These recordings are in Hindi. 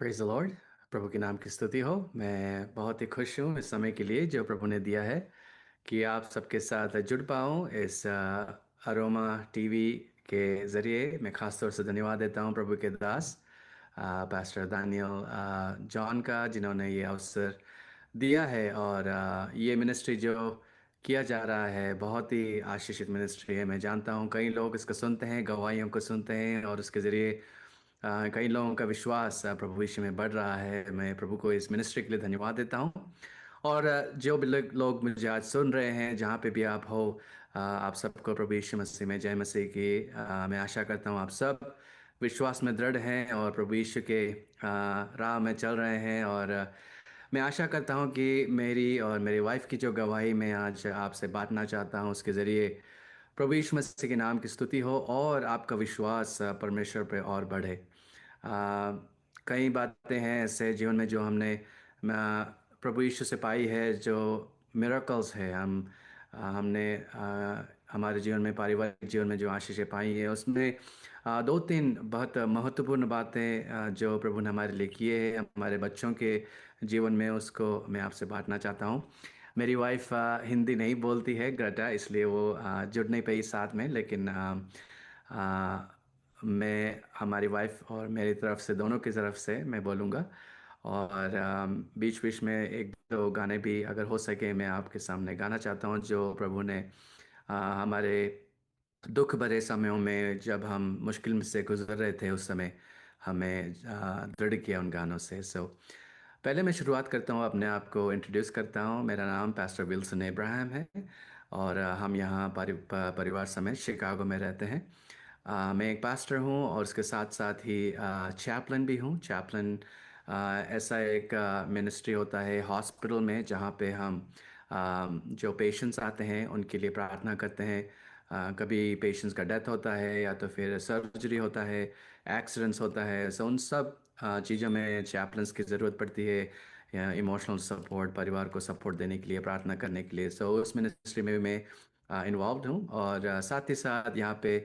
Praise the Lord. प्रभु के नाम की स्तुति हो। मैं बहुत ही खुश हूँ इस समय के लिए जो प्रभु ने दिया है कि आप सबके साथ जुड़ पाऊँ इस अरोमा टीवी के ज़रिए। मैं ख़ास तौर से धन्यवाद देता हूँ प्रभु के दास पास्टर दानियल जॉन का, जिन्होंने ये अवसर दिया है। और ये मिनिस्ट्री जो किया जा रहा है बहुत ही आशीषित मिनिस्ट्री है। मैं जानता हूँ कई लोग इसको सुनते हैं, गवाहियों को सुनते हैं, और उसके ज़रिए कई लोगों का विश्वास प्रभु यीशु में बढ़ रहा है। मैं प्रभु को इस मिनिस्ट्री के लिए धन्यवाद देता हूँ। और जो भी लोग मुझे आज सुन रहे हैं, जहाँ पे भी आप हो, आप सबको प्रभु यीशु मसीह में जय मसीह की। मैं आशा करता हूँ आप सब विश्वास में दृढ़ हैं और प्रभु यीशु के राह में चल रहे हैं। और मैं आशा करता हूँ कि मेरी और मेरी वाइफ की जो गवाही मैं आज आपसे बांटना चाहता हूँ, उसके ज़रिए प्रभु यीशु मसीह के नाम की स्तुति हो और आपका विश्वास परमेश्वर पे और बढ़े। आ, कई बातें हैं ऐसे जीवन में जो हमने प्रभु यीशु से पाई है, जो मिराकल्स है। हमने हमारे जीवन में, पारिवारिक जीवन में जो आशीषें पाई है, उसमें दो तीन बहुत महत्वपूर्ण बातें जो प्रभु ने हमारे लिए किए हैं हमारे बच्चों के जीवन में, उसको मैं आपसे बांटना चाहता हूँ। मेरी वाइफ हिंदी नहीं बोलती है, ग्रेटा, इसलिए वो जुड़ नहीं पाई साथ में। लेकिन मैं हमारी वाइफ और मेरी तरफ से, दोनों की तरफ से मैं बोलूँगा। और बीच बीच में एक दो गाने भी अगर हो सके मैं आपके सामने गाना चाहता हूँ, जो प्रभु ने हमारे दुख भरे समयों में, जब हम मुश्किल में से गुजर रहे थे, उस समय हमें दृढ़ किया उन गानों से। पहले मैं शुरुआत करता हूँ, अपने आप को इंट्रोड्यूस करता हूँ। मेरा नाम पास्टर विल्सन इब्राहिम है, और हम यहाँ परिवार समेत शिकागो में रहते हैं। मैं एक पास्टर हूँ और उसके साथ साथ ही चैपलन भी हूँ। चैपलन ऐसा एक मिनिस्ट्री होता है हॉस्पिटल में, जहाँ पे हम जो पेशेंट्स आते हैं उनके लिए प्रार्थना करते हैं। कभी पेशेंट्स का डेथ होता है, या तो फिर सर्जरी होता है, एक्सीडेंट्स होता है। सो उन सब चीज़ों में चैपलन्स की ज़रूरत पड़ती है, या इमोशनल सपोर्ट, परिवार को सपोर्ट देने के लिए, प्रार्थना करने के लिए। सो उस मिनिस्ट्री में भी मैं इन्वॉल्व हूँ। और साथ ही साथ यहाँ पे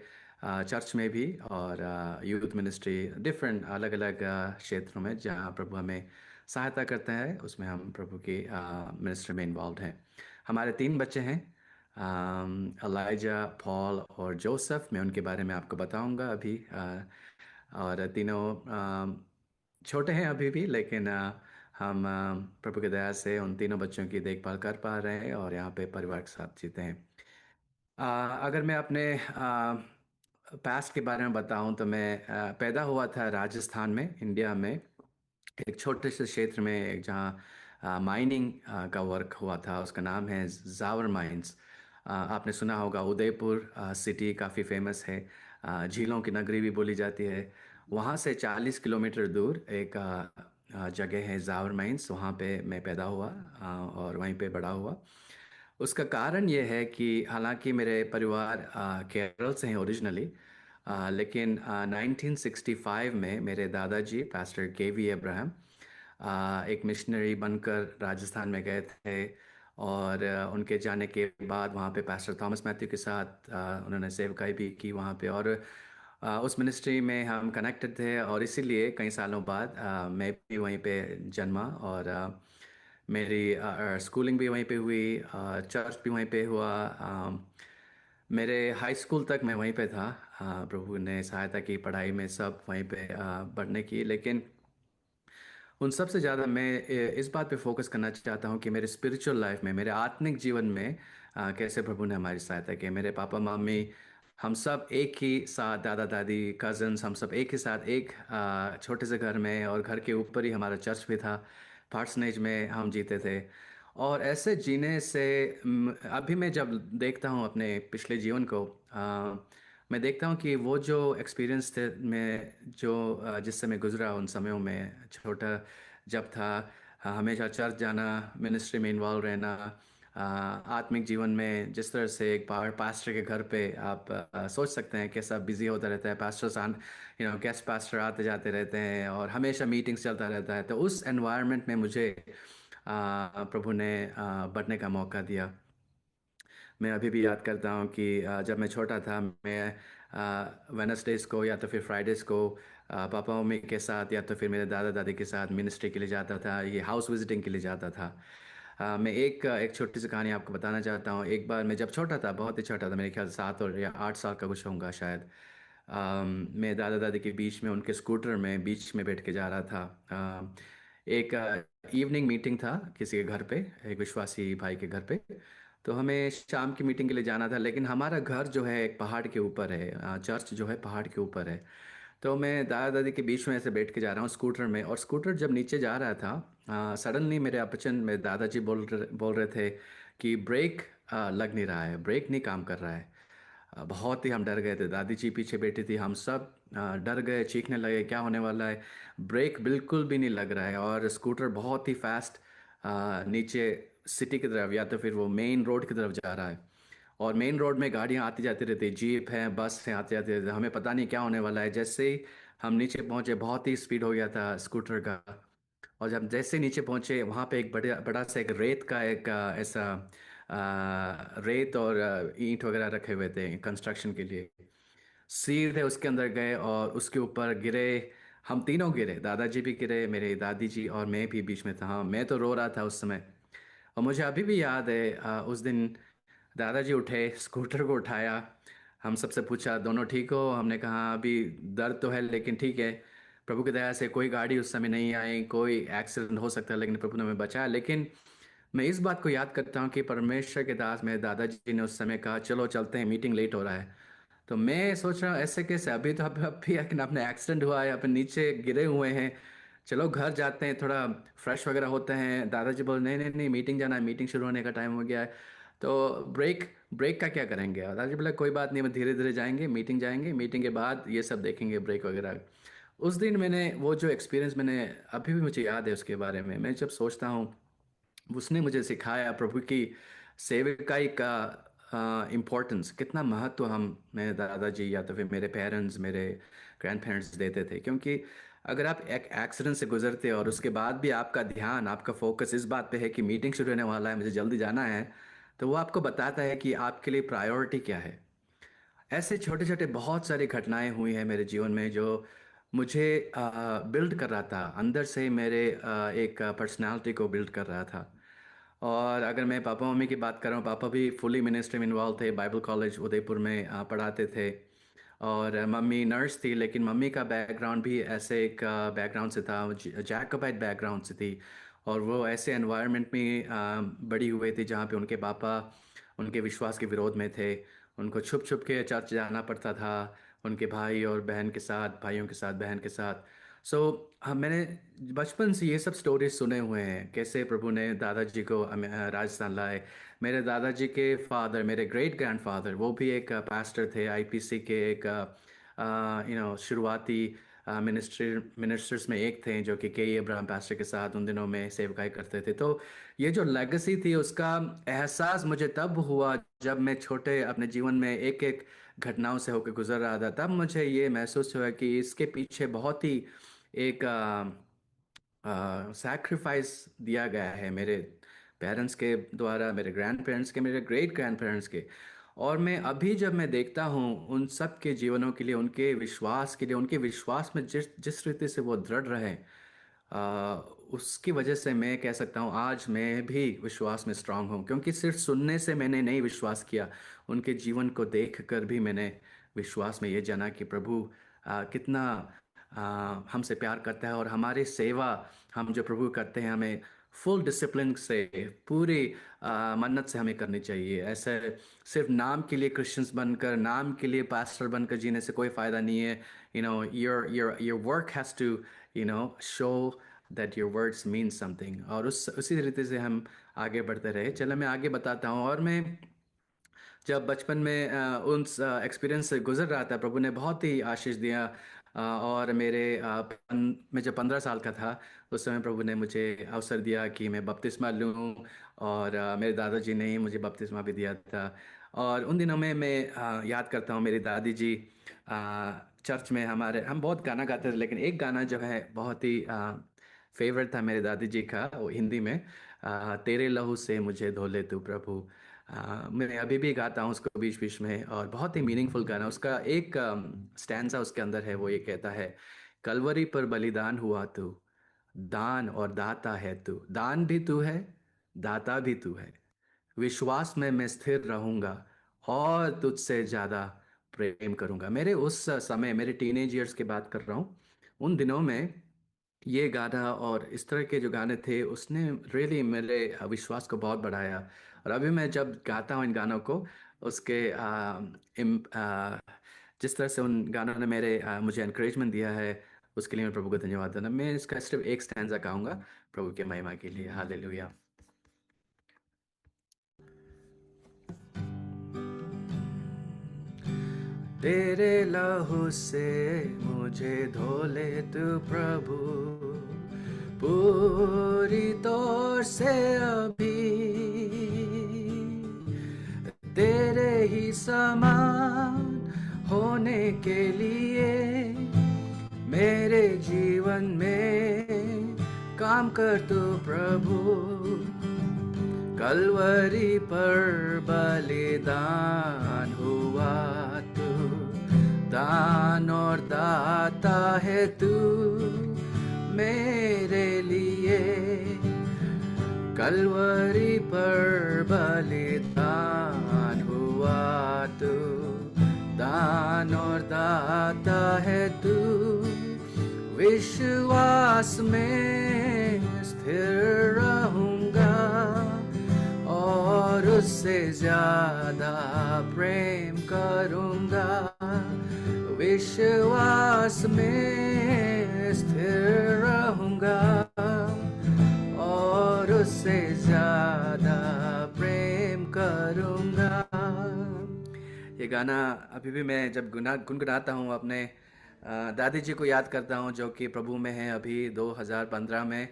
चर्च में भी, और यूथ मिनिस्ट्री, डिफरेंट अलग अलग क्षेत्रों में जहाँ प्रभु हमें सहायता करते हैं, उसमें हम प्रभु की मिनिस्ट्री में इन्वॉल्व हैं। हमारे तीन बच्चे हैं, अलाइजा, पॉल और जोसेफ। मैं उनके बारे में आपको बताऊंगा अभी। और तीनों छोटे हैं अभी भी, लेकिन हम प्रभु की दया से उन तीनों बच्चों की देखभाल कर पा रहे हैं और यहाँ पे परिवार के साथ जीते हैं। अगर मैं अपने पास्ट के बारे में बताऊं, तो मैं पैदा हुआ था राजस्थान में, इंडिया में, एक छोटे से क्षेत्र में, जहाँ माइनिंग का वर्क हुआ था। उसका नाम है जावर माइंस। आपने सुना होगा, उदयपुर सिटी काफ़ी फेमस है, झीलों की नगरी भी बोली जाती है। वहाँ से 40 किलोमीटर दूर एक जगह है जावर माइंस, वहाँ पे मैं पैदा हुआ और वहीं पे बड़ा हुआ। उसका कारण ये है कि हालांकि मेरे परिवार केरल से हैं ओरिजिनली, लेकिन 1965 में मेरे दादाजी पास्टर के वी अब्राहम एक मिशनरी बनकर राजस्थान में गए थे। और उनके जाने के बाद वहाँ पे पास्टर थॉमस मैथ्यू के साथ उन्होंने सेवकाई भी की वहाँ पे। और उस मिनिस्ट्री में हम कनेक्टेड थे, और इसीलिए कई सालों बाद मैं भी वहीं पे जन्मा। और मेरी स्कूलिंग भी वहीं पे हुई, चर्च भी वहीं पे हुआ। मेरे हाई स्कूल तक मैं वहीं पे था। प्रभु ने सहायता की, पढ़ाई में सब वहीं पे बढ़ने की। लेकिन उन सब से ज़्यादा मैं इस बात पे फोकस करना चाहता हूँ कि मेरे स्पिरिचुअल लाइफ में, मेरे आत्मिक जीवन में कैसे प्रभु ने हमारी सहायता की। मेरे पापा मम्मी, हम सब एक ही साथ, दादा दादी, कजन्स, हम सब एक ही साथ एक छोटे से घर में, और घर के ऊपर ही हमारा चर्च भी था। पार्सनेज में हम जीते थे। और ऐसे जीने से अभी मैं जब देखता हूँ अपने पिछले जीवन को, मैं देखता हूँ कि वो जो एक्सपीरियंस थे, मैं जो जिससे मैं गुजरा उन समयों में, छोटा जब था, हमेशा चर्च जाना, मिनिस्ट्री में इन्वॉल्व रहना, आत्मिक जीवन में जिस तरह से एक पास्टर के घर पे आप सोच सकते हैं कैसा बिजी होता रहता है। पास्टर्स आन गेस्ट पास्टर आते जाते रहते हैं, और हमेशा मीटिंग्स चलता रहता है। तो उस एनवायरनमेंट में मुझे प्रभु ने बढ़ने का मौका दिया। मैं अभी भी याद करता हूँ कि जब मैं छोटा था, मैं वेनसडेज को या तो फिर फ्राइडेज को पापा मम्मी के साथ या तो फिर मेरे दादा दादी के साथ मिनिस्ट्री के लिए जाता था, ये हाउस विजिटिंग के लिए जाता था। मैं एक छोटी सी कहानी आपको बताना चाहता हूँ। एक बार मैं जब छोटा था, बहुत ही छोटा था, मेरे ख्याल से 7 और या 8 साल का कुछ होऊंगा शायद। मैं दादा दादी के बीच में उनके स्कूटर में बीच में बैठ के जा रहा था। एक इवनिंग मीटिंग था किसी के घर पे, एक विश्वासी भाई के घर पे। तो हमें शाम की मीटिंग के लिए जाना था, लेकिन हमारा घर जो है एक पहाड़ के ऊपर है, चर्च जो है पहाड़ के ऊपर है। तो मैं दादा दादी के बीच में ऐसे बैठ के जा रहा हूँ स्कूटर में, और स्कूटर जब नीचे जा रहा था, सडनली मेरे अपचन मेरे दादाजी बोल रहे थे कि ब्रेक लग नहीं रहा है, ब्रेक नहीं काम कर रहा है। बहुत ही हम डर गए थे, दादी जी पीछे बैठी थी, हम सब डर गए, चीखने लगे क्या होने वाला है। ब्रेक बिल्कुल भी नहीं लग रहा है, और स्कूटर बहुत ही फास्ट नीचे सिटी की तरफ या तो फिर वो मेन रोड की तरफ जा रहा है। और मेन रोड में गाड़ियाँ आती जाती रहती, जीप है, बस है, आती जाती रहती, हमें पता नहीं क्या होने वाला है। जैसे ही हम नीचे पहुंचे, बहुत ही स्पीड हो गया था स्कूटर का। और जब जैसे नीचे पहुंचे, वहाँ पे एक बड़ा बड़ा सा एक रेत का एक ऐसा रेत और ईंट वगैरह रखे हुए थे कंस्ट्रक्शन के लिए। सीधे उसके अंदर गए और उसके ऊपर गिरे। हम तीनों गिरे, दादाजी भी गिरे, मेरे दादी जी और मैं भी बीच में था। हाँ, मैं तो रो रहा था उस समय। और मुझे अभी भी याद है, उस दिन दादाजी उठे, स्कूटर को उठाया, हम सबसे पूछा दोनों ठीक हो? हमने कहा "हाँ, अभी दर्द तो है लेकिन ठीक है। प्रभु की दया से कोई गाड़ी उस समय नहीं आई, कोई एक्सीडेंट हो सकता है, लेकिन प्रभु ने हमें बचाया। लेकिन मैं इस बात को याद करता हूँ कि परमेश्वर के दास मेरे दादाजी ने उस समय कहा चलो चलते हैं, मीटिंग लेट हो रहा है। तो मैं सोच रहा हूँ ऐसे कैसे, अभी तो अब भी अपने एक्सीडेंट हुआ है, अपन नीचे गिरे हुए हैं, चलो घर जाते हैं, थोड़ा फ्रेश वगैरह होते हैं। दादाजी बोले नहीं नहीं नहीं, मीटिंग जाना है, मीटिंग शुरू होने का टाइम हो गया है। तो ब्रेक ब्रेक का क्या करेंगे? और दादाजी बोले कोई बात नहीं, हम धीरे धीरे जाएंगे, मीटिंग के बाद ये सब देखेंगे ब्रेक वगैरह। उस दिन मैंने वो जो एक्सपीरियंस, मैंने अभी भी मुझे याद है उसके बारे में। मैं जब सोचता हूँ, उसने मुझे सिखाया प्रभु की सेविकाई का इम्पोर्टेंस, कितना महत्व हम मेरे दादाजी या तो फिर मेरे पेरेंट्स, मेरे ग्रैंड पेरेंट्स देते थे। क्योंकि अगर आप एक एक्सीडेंट से गुजरते हो और उसके बाद भी आपका ध्यान, आपका फोकस इस बात पे है कि मीटिंग शुरू होने वाला है, मुझे जल्दी जाना है, तो वो आपको बताता है कि आपके लिए प्रायोरिटी क्या है। ऐसे छोटे छोटे बहुत सारी घटनाएं हुई हैं मेरे जीवन में जो मुझे बिल्ड कर रहा था अंदर से, मेरे एक पर्सनालिटी को बिल्ड कर रहा था। और अगर मैं पापा मम्मी की बात कर रहा हूँ, पापा भी फुली मिनिस्ट्री में इन्वॉल्व थे, बाइबल कॉलेज उदयपुर में पढ़ाते थे। और मम्मी नर्स थी, लेकिन मम्मी का बैकग्राउंड भी ऐसे एक बैकग्राउंड से था, जैकोबाइट बैकग्राउंड से थी। और वो ऐसे एनवायरनमेंट में बड़ी हुई थी जहाँ पे उनके पापा उनके विश्वास के विरोध में थे। उनको छुप छुप के चर्च जाना पड़ता था, उनके भाई और बहन के साथ, भाइयों के साथ, बहन के साथ। सो मैंने बचपन से ये सब स्टोरीज सुने हुए हैं, कैसे प्रभु ने दादाजी को राजस्थान लाए। मेरे दादाजी के फादर, मेरे ग्रेट ग्रैंडफादर, वो भी एक पास्टर थे, आईपीसी के एक शुरुआती मिनिस्टर्स में एक थे, जो कि अब्राहम पास्टर के साथ उन दिनों में सेवकाई करते थे। तो ये जो लेगेसी थी, उसका एहसास मुझे तब हुआ जब मैं छोटे अपने जीवन में एक एक घटनाओं से होकर गुजर रहा था। तब मुझे ये महसूस हुआ कि इसके पीछे बहुत ही एक सैक्रिफाइस दिया गया है, मेरे पेरेंट्स के द्वारा, मेरे ग्रैंड पेरेंट्स के, मेरे ग्रेट ग्रैंड पेरेंट्स के। और मैं अभी जब मैं देखता हूँ उन सब के जीवनों के लिए, उनके विश्वास के लिए, उनके विश्वास में जिस जिस रीति से वो दृढ़ रहे, आ, उसकी वजह से मैं कह सकता हूँ आज मैं भी विश्वास में स्ट्रांग हूँ। क्योंकि सिर्फ सुनने से मैंने नहीं विश्वास किया, उनके जीवन को देख कर भी मैंने विश्वास में ये जाना कि प्रभु कितना हमसे प्यार करता है, और हमारी सेवा हम जो प्रभु करते हैं, हमें फुल डिसिप्लिन से, पूरी मन्नत से हमें करनी चाहिए। ऐसे सिर्फ नाम के लिए क्रिश्चियंस बनकर, नाम के लिए पास्टर बनकर जीने से कोई फायदा नहीं है। Your work has to show that your words mean something. और उसी तरीके से हम आगे बढ़ते रहे। चलो मैं आगे बताता हूँ। और मैं जब बचपन में उन एक्सपीरियंस से गुजर रहा था, प्रभु ने बहुत ही आशीष दिया। और मैं जब 15 साल का था, उस समय प्रभु ने मुझे अवसर दिया कि मैं बपतिस्मा लूं। और मेरे दादाजी ने ही मुझे बपतिस्मा भी दिया था। और उन दिनों में मैं याद करता हूँ, मेरी दादी जी चर्च में, हम बहुत गाना गाते थे, लेकिन एक गाना जो है बहुत ही फेवरेट था मेरे दादी जी का, वो हिंदी में, तेरे लहू से मुझे धो ले तू प्रभु। मैं अभी भी गाता हूँ उसको बीच बीच में, और बहुत ही मीनिंगफुल गाना। उसका एक स्टैंजा उसके अंदर है, वो ये कहता है कलवरी पर बलिदान हुआ तू, दान और दाता है तू, दान भी तू है, दाता भी तू है। विश्वास में मैं स्थिर रहूंगा और तुझसे ज्यादा प्रेम करूंगा। मेरे उस समय, मेरे टीनेज ईयर्स की बात कर रहा हूँ, उन दिनों में ये गाना और इस तरह के जो गाने थे उसने रियली मेरे विश्वास को बहुत बढ़ाया। और अभी मैं जब गाता हूँ इन गानों को, उसके जिस तरह से उन गानों ने मुझे एनकरेजमेंट दिया है, उसके लिए मैं प्रभु को धन्यवाद देना। मैं इसका सिर्फ एक स्टैंजा गाऊंगा प्रभु के महिमा के लिए। हालेलुया। तेरे लहू से मुझे धो ले तू प्रभु, पूरी तौर से अभी। तेरे ही समान होने के लिए मेरे जीवन में काम कर तू प्रभु। कलवरी पर बलिदान हुआ तू, दान और दाता है तू मेरे लिए। कलवरी पर बलिदान हुआ तू, दान और दाता है तू। विश्वास में स्थिर रहूंगा और उससे ज्यादा प्रेम करूंगा। विश्वास में स्थिर रहूंगा और उससे ज्यादा प्रेम करूंगा। ये गाना अभी भी मैं जब गुनगुनाता हूँ अपने दादी जी को याद करता हूँ, जो कि प्रभु में है। अभी 2015 में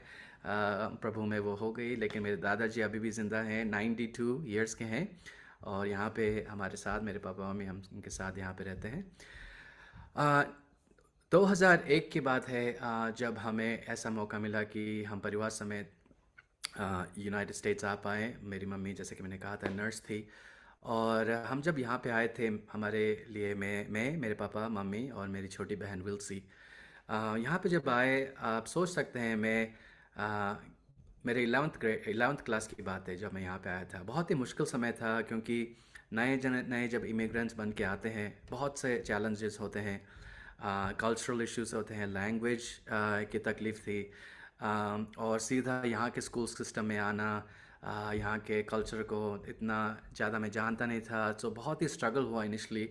प्रभु में वो हो गई, लेकिन मेरे दादाजी अभी भी ज़िंदा हैं, 92 ईयर्स के हैं और यहाँ पे हमारे साथ, मेरे पापा मम्मी हम उनके साथ यहाँ पे रहते हैं। 2001 की बात है, जब हमें ऐसा मौका मिला कि हम परिवार समेत यूनाइटेड स्टेट्स आ पाए। मेरी मम्मी, जैसे कि मैंने कहा था, नर्स थी और हम जब यहाँ पे आए थे, हमारे लिए मैं मेरे पापा मम्मी और मेरी छोटी बहन विल्सी यहाँ पे जब आए, आप सोच सकते हैं मैं अ, मेरे 11th क्लास की बात है जब मैं यहाँ पे आया था। बहुत ही मुश्किल समय था क्योंकि नए जब इमिग्रेंट्स बन के आते हैं, बहुत से चैलेंजेस होते हैं, कल्चरल इश्यूज होते हैं, लैंग्वेज की तकलीफ़ थी, और सीधा यहाँ के स्कूल सिस्टम में आना, यहाँ के कल्चर को इतना ज़्यादा मैं जानता नहीं था, तो बहुत ही स्ट्रगल हुआ इनिशली।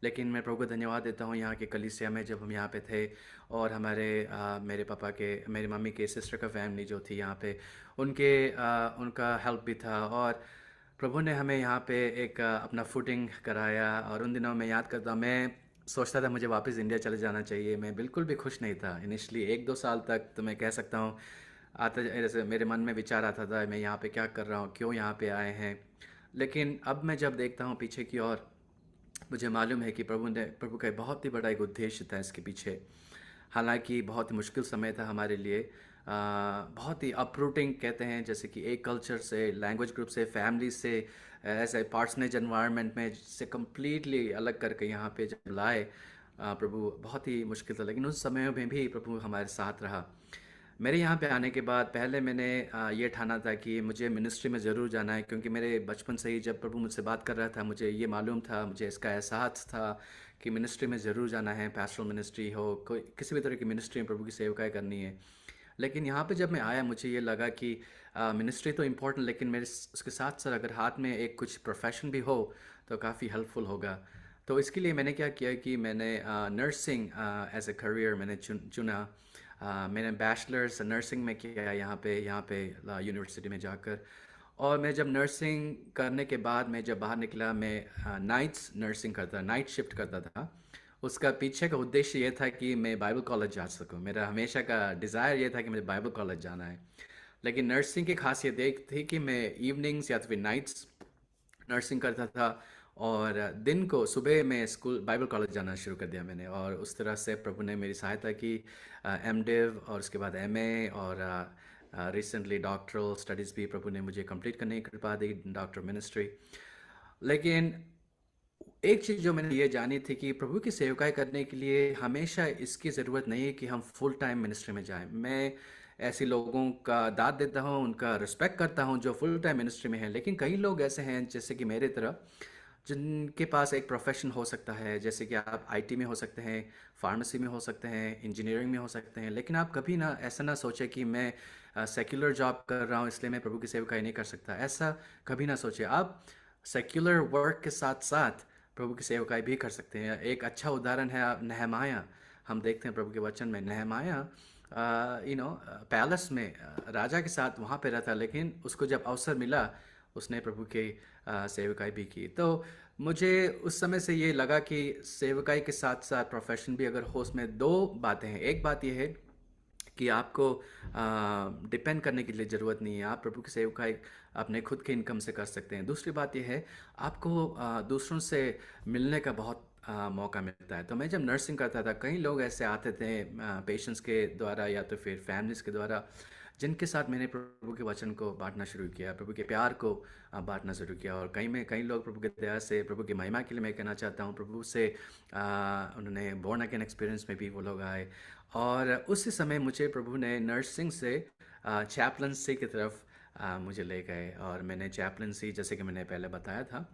लेकिन मैं प्रभु को धन्यवाद देता हूँ यहाँ के कलीसिया में जब हम यहाँ पे थे, और मेरे पापा के, मेरी मम्मी के सिस्टर का फैमिली जो थी यहाँ पे, उनका हेल्प भी था, और प्रभु ने हमें यहाँ पे एक अपना फुटिंग कराया। और उन दिनों में याद करता हूँ, मैं सोचता था मुझे वापस इंडिया चले जाना चाहिए। मैं बिल्कुल भी खुश नहीं था इनिशली 1-2 साल तक, तो मैं कह सकता हूँ जैसे मेरे मन में विचार आता था, मैं यहाँ पे क्या कर रहा हूँ, क्यों यहाँ पे आए हैं। लेकिन अब मैं जब देखता हूँ पीछे की ओर, मुझे मालूम है कि प्रभु का बहुत ही बड़ा एक उद्देश्य था इसके पीछे। हालांकि बहुत ही मुश्किल समय था हमारे लिए, बहुत ही अपरूटिंग कहते हैं, जैसे कि एक कल्चर से, लैंग्वेज ग्रुप से, फैमिली से, ऐसे पार्सनेज एनवायरनमेंट में से कम्प्लीटली अलग करके यहाँ पे जब लाए प्रभु, बहुत ही मुश्किल था। लेकिन उस समय में भी प्रभु हमारे साथ रहा। मेरे यहाँ पे आने के बाद पहले मैंने ये ठाना था कि मुझे मिनिस्ट्री में ज़रूर जाना है, क्योंकि मेरे बचपन से ही जब प्रभु मुझसे बात कर रहा था, मुझे ये मालूम था, मुझे इसका एहसास था कि मिनिस्ट्री में ज़रूर जाना है, पैस्टरल मिनिस्ट्री हो, कोई किसी भी तरह की मिनिस्ट्री में प्रभु की सेवकाई करनी है। लेकिन यहाँ पे जब मैं आया, मुझे ये लगा कि मिनिस्ट्री तो इम्पोर्टेंट, लेकिन उसके साथ साथ अगर हाथ में एक कुछ प्रोफेशन भी हो तो काफ़ी हेल्पफुल होगा। तो इसके लिए मैंने क्या किया कि मैंने नर्सिंग एज ए करियर मैंने चुना। मैंने बैचलर्स नर्सिंग में किया यहाँ पे यूनिवर्सिटी में जाकर। और मैं जब नर्सिंग करने के बाद मैं जब बाहर निकला, मैं नाइट्स नर्सिंग करता, नाइट शिफ्ट करता था। उसका पीछे का उद्देश्य ये था कि मैं बाइबल कॉलेज जा सकूं। मेरा हमेशा का डिज़ायर ये था कि मुझे बाइबल कॉलेज जाना है। लेकिन नर्सिंग की खासियत एक थी कि मैं इवनिंग्स या तो फिर नाइट्स नर्सिंग करता था, और दिन को सुबह में स्कूल बाइबल कॉलेज जाना शुरू कर दिया मैंने। और उस तरह से प्रभु ने मेरी सहायता की, एमडिव और उसके बाद एमए, और रिसेंटली डॉक्टरल स्टडीज़ भी प्रभु ने मुझे कंप्लीट करने की कृपा दी, डॉक्टर मिनिस्ट्री। लेकिन एक चीज़ जो मैंने ये जानी थी कि प्रभु की सेवकाई करने के लिए हमेशा इसकी ज़रूरत नहीं है कि हम फुल टाइम मिनिस्ट्री में जाएं। मैं ऐसे लोगों का दाद देता हूं, उनका रिस्पेक्ट करता हूं जो फुल टाइम मिनिस्ट्री में हैं, लेकिन कई लोग ऐसे हैं जैसे कि मेरे तरह, जिनके पास एक प्रोफेशन हो सकता है, जैसे कि आप आईटी में हो सकते हैं, फार्मेसी में हो सकते हैं, इंजीनियरिंग में हो सकते हैं, लेकिन आप कभी ना ऐसा ना सोचें कि मैं सेक्युलर जॉब कर रहा हूँ इसलिए मैं प्रभु की सेवकाई नहीं कर सकता। ऐसा कभी ना सोचें। आप सेक्युलर वर्क के साथ साथ प्रभु की सेवकाई भी कर सकते हैं। एक अच्छा उदाहरण है नहमाया। हम देखते हैं प्रभु के वचन में नहमाया पैलेस में राजा के साथ वहाँ पे रहता, लेकिन उसको जब अवसर मिला उसने प्रभु के सेवकाई भी की। तो मुझे उस समय से ये लगा कि सेवकाई के साथ साथ प्रोफेशन भी अगर हो, उसमें दो बातें हैं। एक बात यह है कि आपको डिपेंड करने की लिए ज़रूरत नहीं है, आप प्रभु की सेवकाई अपने खुद के इनकम से कर सकते हैं। दूसरी बात यह है, आपको दूसरों से मिलने का बहुत मौका मिलता है। तो मैं जब नर्सिंग करता था, कई लोग ऐसे आते थे पेशेंट्स के द्वारा या तो फिर फैमिलीज़ के द्वारा, जिनके साथ मैंने प्रभु के वचन को बांटना शुरू किया, प्रभु के प्यार को बांटना शुरू किया। और कई लोग प्रभु के दया से, प्रभु की महिमा के लिए मैं कहना चाहता हूँ, प्रभु से उन्होंने बोर्न अगेन एक्सपीरियंस में भी वो लोग आए। और उसी समय मुझे प्रभु ने नर्सिंग से चैपलनसी की तरफ मुझे ले गए, और मैंने चैपलनसी, जैसे कि मैंने पहले बताया था,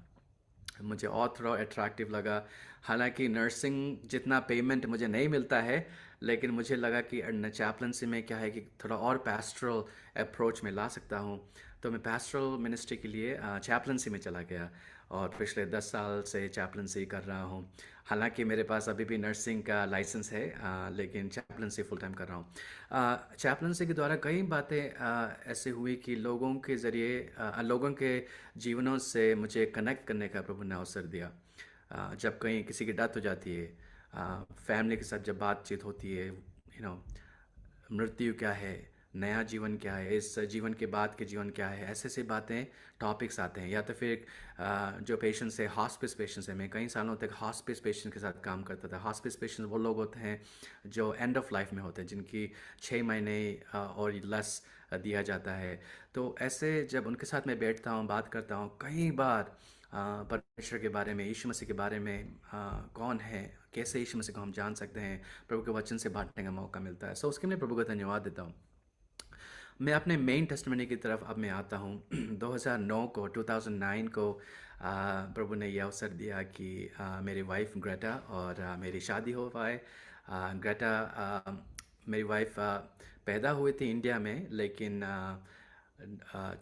मुझे और थोड़ा अट्रैक्टिव लगा। हालांकि नर्सिंग जितना पेमेंट मुझे नहीं मिलता है, लेकिन मुझे लगा कि चैपलनसी में क्या है कि थोड़ा और पैस्टरल अप्रोच में ला सकता हूँ। तो मैं पैस्टरल मिनिस्ट्री के लिए चैपलनसी में चला गया, और पिछले 10 साल से चैपलनसी कर रहा हूँ। हालांकि मेरे पास अभी भी नर्सिंग का लाइसेंस है, लेकिन चैपलनसी फुल टाइम कर रहा हूँ। चैपलनसी के द्वारा कई बातें ऐसे हुई कि लोगों के ज़रिए, लोगों के जीवनों से मुझे कनेक्ट करने का प्रभु ने अवसर दिया। जब कहीं किसी की डेथ हो जाती है, फैमिली के साथ जब बातचीत होती है, मृत्यु क्या है, नया जीवन क्या है, इस जीवन के बाद के जीवन क्या है, ऐसे ऐसी बातें, टॉपिक्स आते हैं। या तो फिर जो पेशेंट्स है, हॉस्पिस पेशेंट्स है, मैं कई सालों तक हॉस्पिस पेशेंट के साथ काम करता था। हॉस्पिस पेशेंट्स वो लोग होते हैं जो एंड ऑफ लाइफ में होते हैं, जिनकी 6 महीने और लेस दिया जाता है। तो ऐसे जब उनके साथ मैं बैठता हूँ, बात करता हूँ, कई बार परमेश्वर के बारे में, यीशु मसीह के बारे में, कौन है, कैसे यीशु मसीह को हम जान सकते हैं, प्रभु के वचन से बांटने का मौका मिलता है। सो उसके लिए प्रभु का धन्यवाद देता हूँ। मैं अपने मेन टेस्टिमनी की तरफ अब मैं आता हूँ। 2009 को प्रभु ने यह अवसर दिया कि मेरी वाइफ ग्रेटा और मेरी शादी हो पाए। ग्रेटा, मेरी वाइफ पैदा हुई थी इंडिया में, लेकिन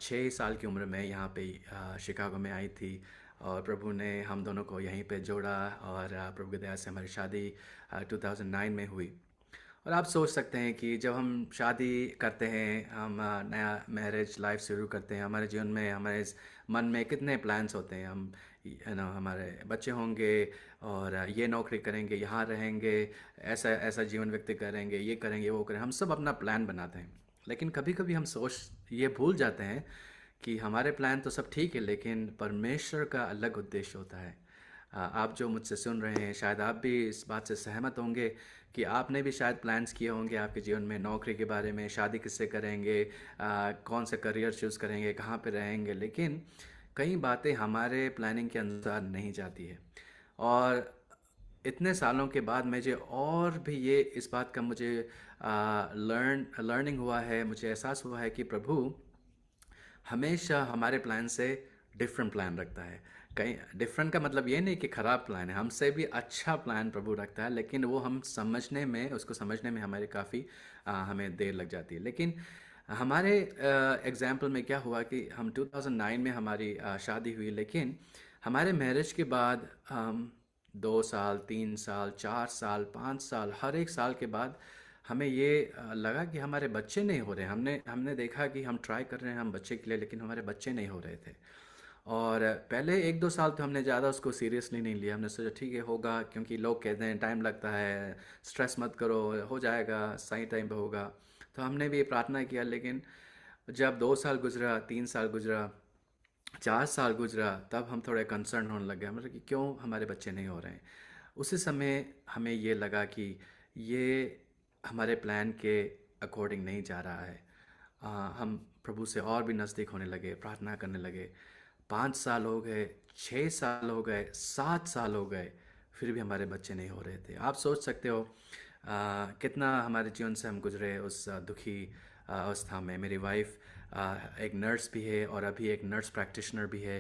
6 साल की उम्र में यहाँ पे शिकागो में आई थी, और प्रभु ने हम दोनों को यहीं पे जोड़ा, और प्रभु की दया से हमारी शादी 2009 में हुई। और आप सोच सकते हैं कि जब हम शादी करते हैं, हम नया मैरिज लाइफ शुरू करते हैं, हमारे जीवन में, हमारे मन में कितने प्लान्स होते हैं। हम हमारे बच्चे होंगे, और ये नौकरी करेंगे, यहाँ रहेंगे, ऐसा ऐसा जीवन व्यतीत करेंगे, ये करेंगे, वो करेंगे, हम सब अपना प्लान बनाते हैं। लेकिन कभी कभी हम सोच ये भूल जाते हैं कि हमारे प्लान तो सब ठीक है, लेकिन परमेश्वर का अलग उद्देश्य होता है। आप जो मुझसे सुन रहे हैं, शायद आप भी इस बात से सहमत होंगे कि आपने भी शायद प्लान्स किए होंगे आपके जीवन में, नौकरी के बारे में, शादी किससे करेंगे, कौन सा करियर चूज़ करेंगे, कहाँ पे रहेंगे, लेकिन कई बातें हमारे प्लानिंग के अनुसार नहीं जाती है। और इतने सालों के बाद मुझे और भी ये इस बात का मुझे लर्निंग हुआ है, मुझे एहसास हुआ है कि प्रभु हमेशा हमारे प्लान से डिफरेंट प्लान रखता है। कहीं डिफरेंट का मतलब ये नहीं कि ख़राब प्लान है, हमसे भी अच्छा प्लान प्रभु रखता है, लेकिन वो हम समझने में, उसको समझने में हमारे काफ़ी हमें देर लग जाती है। लेकिन हमारे एग्जाम्पल में क्या हुआ कि हम 2009 में हमारी शादी हुई, लेकिन हमारे मैरिज के बाद 2 साल, 3 साल, 4 साल, 5 साल, हर एक साल के बाद हमें ये लगा कि हमारे बच्चे नहीं हो रहे। हमने हमने देखा कि हम ट्राई कर रहे हैं हम बच्चे के लिए, लेकिन हमारे बच्चे नहीं हो रहे थे। और पहले 1-2 साल तो हमने ज़्यादा उसको सीरियसली नहीं लिया। हमने सोचा ठीक है, होगा, क्योंकि लोग कहते हैं टाइम लगता है, स्ट्रेस मत करो, हो जाएगा, सही टाइम पे होगा। तो हमने भी प्रार्थना किया, लेकिन जब 2 साल गुजरा, 3 साल गुजरा, 4 साल गुजरा, तब हम थोड़े कंसर्न होने लगे, मतलब कि क्यों हमारे बच्चे नहीं हो रहे हैं। उसी समय हमें ये लगा कि ये हमारे प्लान के अकॉर्डिंग नहीं जा रहा है। हम प्रभु से और भी नज़दीक होने लगे, प्रार्थना करने लगे। 5 साल हो गए, 6 साल हो गए, 7 साल हो गए, फिर भी हमारे बच्चे नहीं हो रहे थे। आप सोच सकते हो कितना हमारे जीवन से हम गुजरे उस दुखी अवस्था में। मेरी वाइफ एक नर्स भी है और अभी एक नर्स प्रैक्टिशनर भी है,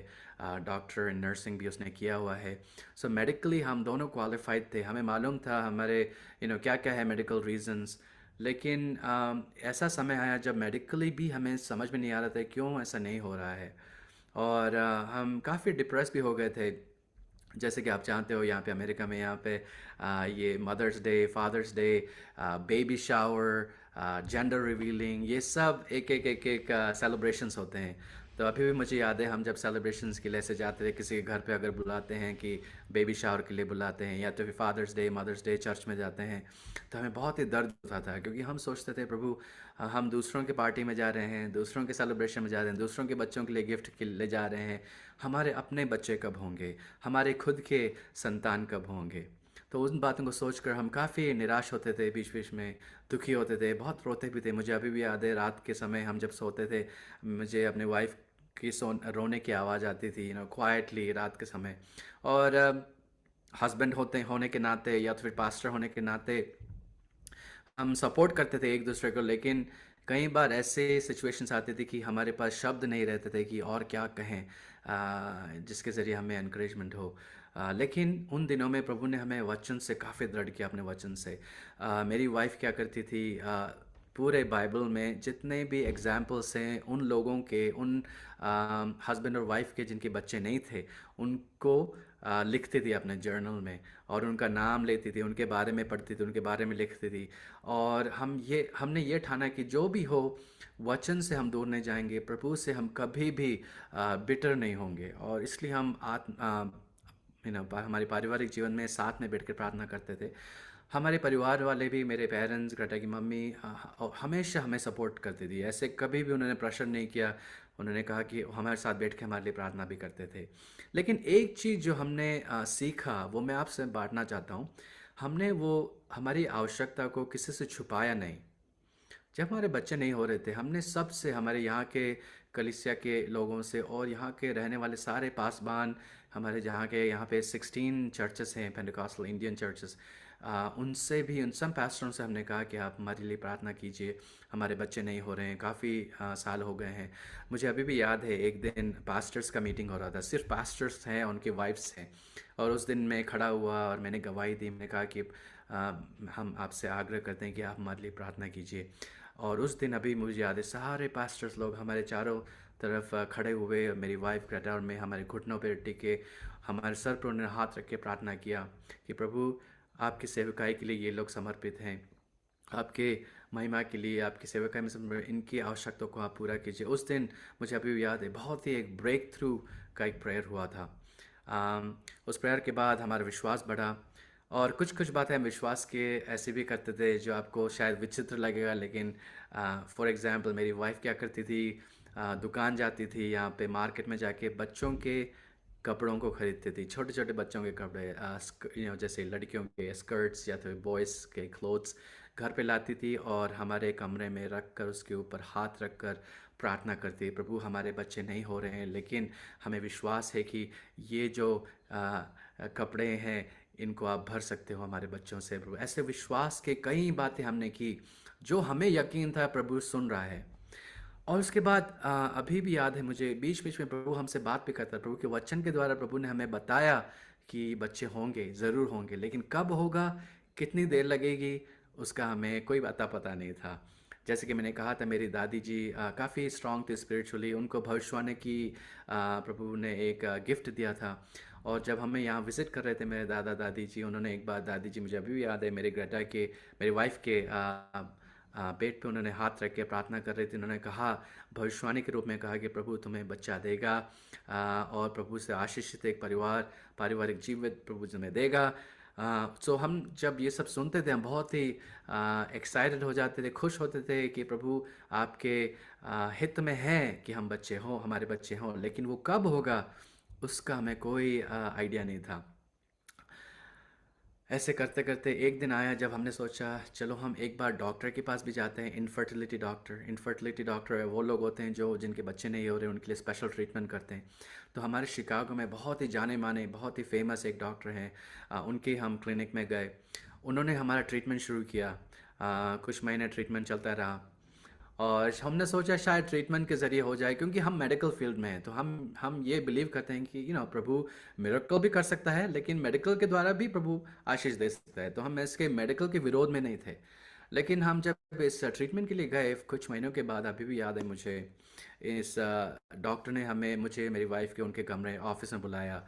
डॉक्टर इन नर्सिंग भी उसने किया हुआ है। सो मेडिकली हम दोनों क्वालिफाइड थे, हमें मालूम था हमारे क्या क्या है मेडिकल रीजंस। लेकिन ऐसा समय आया जब मेडिकली भी हमें समझ में नहीं आ रहा था क्यों ऐसा नहीं हो रहा है। और हम काफ़ी डिप्रेस भी हो गए थे। जैसे कि आप जानते हो यहाँ पे अमेरिका में यहाँ पे ये Mother's Day, Father's Day, baby shower, gender revealing, ये सब एक एक एक एक सेलिब्रेशंस होते हैं। तो अभी भी मुझे याद है हम जब सेलिब्रेशंस के लिए ऐसे जाते थे किसी के घर पे, अगर बुलाते हैं कि बेबी शावर के लिए बुलाते हैं या तो फिर Father's Day, Mother's Day church में जाते हैं, तो हमें बहुत ही दर्द होता था क्योंकि हम सोचते थे प्रभु हम दूसरों के पार्टी में जा रहे हैं, दूसरों के सेलिब्रेशन में जा रहे हैं, दूसरों के बच्चों के लिए गिफ्ट के ले जा रहे हैं, हमारे अपने बच्चे कब होंगे, हमारे खुद के संतान कब होंगे। तो उन बातों को सोचकर हम काफ़ी निराश होते थे, बीच बीच में दुखी होते थे, बहुत रोते भी थे। मुझे अभी भी याद है रात के समय हम जब सोते थे, मुझे अपने वाइफ की रोने की आवाज़ आती थी, क्वाइटली रात के समय। और हस्बैंड होने के नाते या तो फिर पास्टर होने के नाते हम सपोर्ट करते थे एक दूसरे को, लेकिन कई बार ऐसे सिचुएशंस आती थी कि हमारे पास शब्द नहीं रहते थे कि और क्या कहें जिसके ज़रिए हमें एनकरेजमेंट हो। लेकिन उन दिनों में प्रभु ने हमें वचन से काफ़ी दृढ़ किया, अपने वचन से। मेरी वाइफ क्या करती थी, पूरे बाइबल में जितने भी एग्जाम्पल्स हैं उन लोगों के, उन हस्बैंड और वाइफ के जिनके बच्चे नहीं थे, उनको लिखती थी अपने जर्नल में, और उनका नाम लेती थी, उनके बारे में पढ़ती थी, उनके बारे में लिखती थी। और हमने ये ठाना कि जो भी हो, वचन से हम दूर नहीं जाएंगे, प्रभु से हम कभी भी बिटर नहीं होंगे। और इसलिए हम हमारे पारिवारिक जीवन में साथ में बैठ कर प्रार्थना करते थे। हमारे परिवार वाले भी, मेरे पेरेंट्स, ग्रेटा की मम्मी हमेशा हमें सपोर्ट करती थी, ऐसे कभी भी उन्होंने प्रेशर नहीं किया। उन्होंने कहा कि हमारे साथ बैठ के हमारे लिए प्रार्थना भी करते थे। लेकिन एक चीज़ जो हमने सीखा वो मैं आपसे बांटना चाहता हूँ। हमने वो हमारी आवश्यकता को किसी से छुपाया नहीं। जब हमारे बच्चे नहीं हो रहे थे, हमने सबसे, हमारे यहाँ के कलीसिया के लोगों से और यहाँ के रहने वाले सारे पासबान, हमारे यहाँ पे 16 चर्चेस हैं, पेंटिकॉस्टल इंडियन चर्चेस, उनसे भी, उन सब पास्टरों से हमने कहा कि आप हमारे लिए प्रार्थना कीजिए, हमारे बच्चे नहीं हो रहे हैं, काफ़ी साल हो गए हैं। मुझे अभी भी याद है एक दिन पास्टर्स का मीटिंग हो रहा था, सिर्फ पास्टर्स हैं, उनके वाइफ्स हैं। और उस दिन मैं खड़ा हुआ और मैंने गवाही दी, मैंने कहा कि हम आपसे आग्रह करते हैं कि आप हमारे लिए प्रार्थना कीजिए। और उस दिन अभी मुझे याद है सारे पास्टर्स लोग हमारे चारों तरफ खड़े हुए, मेरी वाइफ ग्रेटा और मैं हमारे घुटनों पर टिके, हमारे सर पर उन्होंने हाथ रख के प्रार्थना किया कि प्रभु आपकी सेवकाई के लिए ये लोग समर्पित हैं, आपके महिमा के लिए, आपकी सेवकाई में इनकी आवश्यकताओं को आप पूरा कीजिए। उस दिन मुझे अभी भी याद है, बहुत ही एक ब्रेक थ्रू का एक प्रेयर हुआ था। उस प्रेयर के बाद हमारा विश्वास बढ़ा। और कुछ कुछ बातें हम विश्वास के ऐसे भी करते थे जो आपको शायद विचित्र लगेगा, लेकिन फॉर एग्ज़ाम्पल मेरी वाइफ क्या करती थी, दुकान जाती थी, यहाँ पे मार्केट में जाके बच्चों के कपड़ों को खरीदती थी, छोटे छोटे बच्चों के कपड़े, जैसे लड़कियों के स्कर्ट्स या तो बॉयज़ के क्लोथ्स घर पे लाती थी और हमारे कमरे में रख कर उसके ऊपर हाथ रख कर प्रार्थना करती, प्रभु हमारे बच्चे नहीं हो रहे हैं, लेकिन हमें विश्वास है कि ये जो कपड़े हैं इनको आप भर सकते हो हमारे बच्चों से। प्रभु, ऐसे विश्वास के कई बातें हमने की जो हमें यकीन था प्रभु सुन रहा है। और उसके बाद अभी भी याद है मुझे, बीच बीच में प्रभु हमसे बात भी करता है, प्रभु के वचन के द्वारा प्रभु ने हमें बताया कि बच्चे होंगे, ज़रूर होंगे, लेकिन कब होगा, कितनी देर लगेगी, उसका हमें कोई अता पता नहीं था। जैसे कि मैंने कहा था, मेरी दादी जी काफ़ी स्ट्रांग थे स्पिरिचुअली, उनको भविष्यवाणी की प्रभु ने एक गिफ्ट दिया था। और जब हमें यहाँ विज़िट कर रहे थे मेरे दादा दादी जी, उन्होंने एक बार, दादी जी मुझे अभी भी याद है, मेरे ग्रेटा के, मेरी वाइफ के पेट पे उन्होंने हाथ रख के प्रार्थना कर रही थी। उन्होंने कहा, भविष्यवाणी के रूप में कहा कि प्रभु तुम्हें बच्चा देगा, और प्रभु से आशीषित एक पारिवारिक जीवन प्रभु तुम्हें देगा। सो हम जब ये सब सुनते थे, हम बहुत ही एक्साइटेड हो जाते थे, खुश होते थे कि प्रभु आपके हित में है कि हम बच्चे हों, हमारे बच्चे हों, लेकिन वो कब होगा उसका हमें कोई आइडिया नहीं था। ऐसे करते करते एक दिन आया जब हमने सोचा चलो हम एक बार डॉक्टर के पास भी जाते हैं। इनफर्टिलिटी डॉक्टर वो लोग होते हैं जो जिनके बच्चे नहीं हो रहे, उनके लिए स्पेशल ट्रीटमेंट करते हैं। तो हमारे शिकागो में बहुत ही जाने माने, बहुत ही फेमस एक डॉक्टर हैं, उनके हम क्लिनिक में गए। उन्होंने हमारा ट्रीटमेंट शुरू किया। कुछ महीने ट्रीटमेंट चलता रहा और हमने सोचा शायद ट्रीटमेंट के ज़रिए हो जाए, क्योंकि हम मेडिकल फील्ड में हैं तो हम ये बिलीव करते हैं कि प्रभु मिरेकल भी कर सकता है, लेकिन मेडिकल के द्वारा भी प्रभु आशीष दे सकता है। तो हम इसके मेडिकल के विरोध में नहीं थे। लेकिन हम जब इस ट्रीटमेंट के लिए गए कुछ महीनों के बाद, अभी भी याद है मुझे, इस डॉक्टर ने हमें, मुझे, मेरी वाइफ के उनके कमरे ऑफिस में बुलाया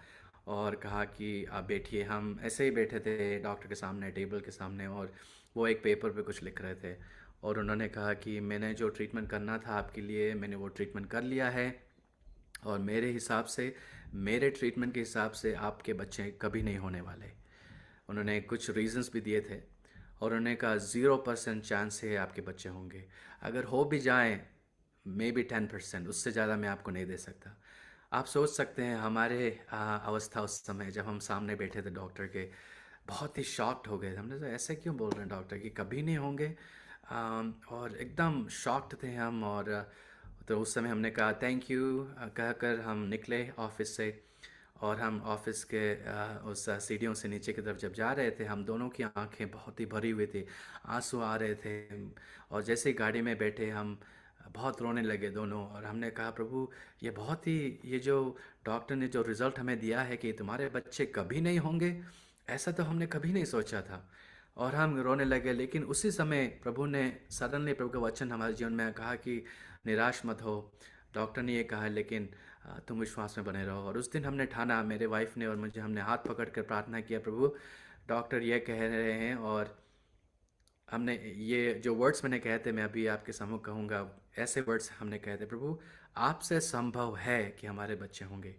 और कहा कि आप बैठिए। हम ऐसे ही बैठे थे डॉक्टर के सामने, टेबल के सामने, और वो एक पेपर पे कुछ लिख रहे थे। और उन्होंने कहा कि मैंने जो ट्रीटमेंट करना था आपके लिए, मैंने वो ट्रीटमेंट कर लिया है। और मेरे हिसाब से, मेरे ट्रीटमेंट के हिसाब से आपके बच्चे कभी नहीं होने वाले। उन्होंने कुछ रीजंस भी दिए थे और उन्होंने कहा 0% चांस है आपके बच्चे होंगे। अगर हो भी जाएं, मे बी 10%, उससे ज़्यादा मैं आपको नहीं दे सकता। आप सोच सकते हैं हमारे अवस्था उस समय जब हम सामने बैठे थे डॉक्टर के, बहुत ही शॉक्ड हो गए। हमने कहा ऐसे क्यों बोल रहे हैं डॉक्टर कि कभी नहीं होंगे। और एकदम शॉक्ड थे हम। और तो उस समय हमने कहा थैंक यू कहकर हम निकले ऑफिस से। और हम ऑफिस के उस सीढ़ियों से नीचे की तरफ जब जा रहे थे, हम दोनों की आंखें बहुत ही भरी हुई थी, आंसू आ रहे थे। और जैसे ही गाड़ी में बैठे हम बहुत रोने लगे दोनों। और हमने कहा प्रभु, ये बहुत ही, ये जो डॉक्टर ने जो रिज़ल्ट हमें दिया है कि तुम्हारे बच्चे कभी नहीं होंगे, ऐसा तो हमने कभी नहीं सोचा था। और हम रोने लगे। लेकिन उसी समय प्रभु ने सडनली, प्रभु का वचन हमारे जीवन में कहा कि निराश मत हो। डॉक्टर ने ये कहा है, लेकिन तुम विश्वास में बने रहो। और उस दिन हमने ठाना, मेरे वाइफ ने और मुझे, हमने हाथ पकड़ कर प्रार्थना किया, प्रभु डॉक्टर ये कह रहे हैं, और हमने ये जो वर्ड्स मैंने कहे थे, मैं अभी आपके सामने कहूँगा, ऐसे वर्ड्स हमने कहे थे, प्रभु आपसे संभव है कि हमारे बच्चे होंगे,